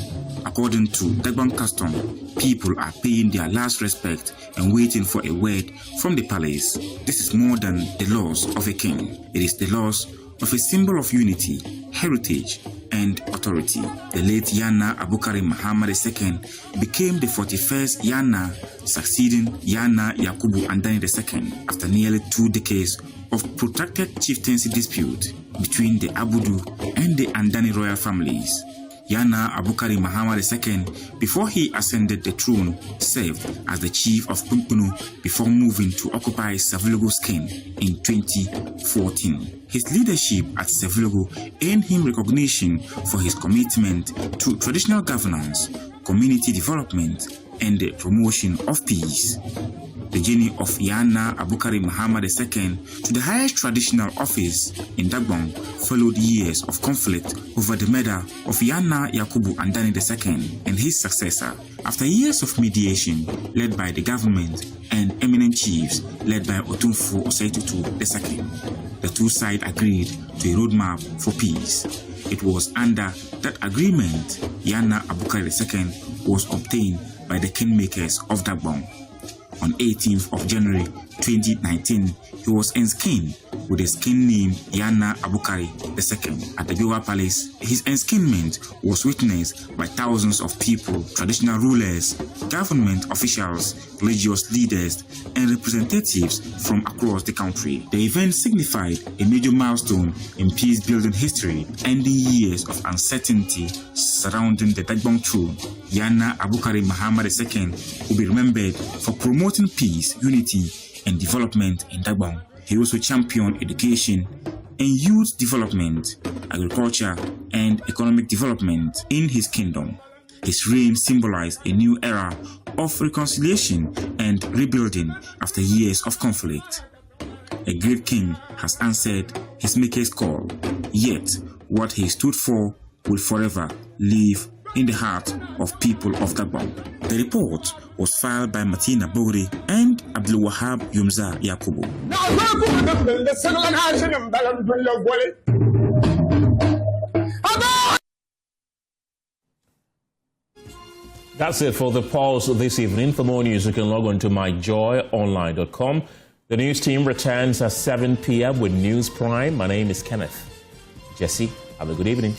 according to Dagbon custom, people are paying their last respect and waiting for a word from the palace. This is more than the loss of a king. It is the loss of a symbol of unity, heritage, and authority. The late Yana Aboagye Mahama II became the 41st Yana, succeeding Yana Yakubu Andani II after nearly 2 decades of protracted chieftaincy dispute between the Abudu and the Andani royal families. Yana Aboagye Mahama II, before he ascended the throne, served as the chief of Pumpunu before moving to occupy Savelugu Skin in 2014. His leadership at Savelugu earned him recognition for his commitment to traditional governance, community development, and the promotion of peace. The journey of Yana Abukari Muhammad II to the highest traditional office in Dagbon followed years of conflict over the murder of Yana Yakubu Andani II and his successor. After years of mediation led by the government and eminent chiefs led by Otumfuo Osei-Tutu II, the two sides agreed to a roadmap for peace. It was under that agreement Yana Abukari II was obtained by the kingmakers of Dagbon. On 18th of January 2019, he was enskinned with his king name Yana Abukari II at the Biwa Palace. His enskinnment was witnessed by thousands of people, traditional rulers, government officials, religious leaders, and representatives from across the country. The event signified a major milestone in peace-building history, ending years of uncertainty surrounding the Dagbon throne. Yana Abukari Muhammad II will be remembered for promoting peace, unity, and development in Dagbon. He also championed education and youth development, agriculture, and economic development in his kingdom. His reign symbolized a new era of reconciliation and rebuilding after years of conflict. A great king has answered his maker's call, yet what he stood for will forever live in the heart of people of Dagbon. The report was filed by Martina Bogri and Abdul Wahab Yumza Yakubu. That's it for the pulse this evening. For more news, you can log on to myjoyonline.com. The news team returns at 7 p.m. with News Prime. My name is Kenneth. Jesse, have a good evening.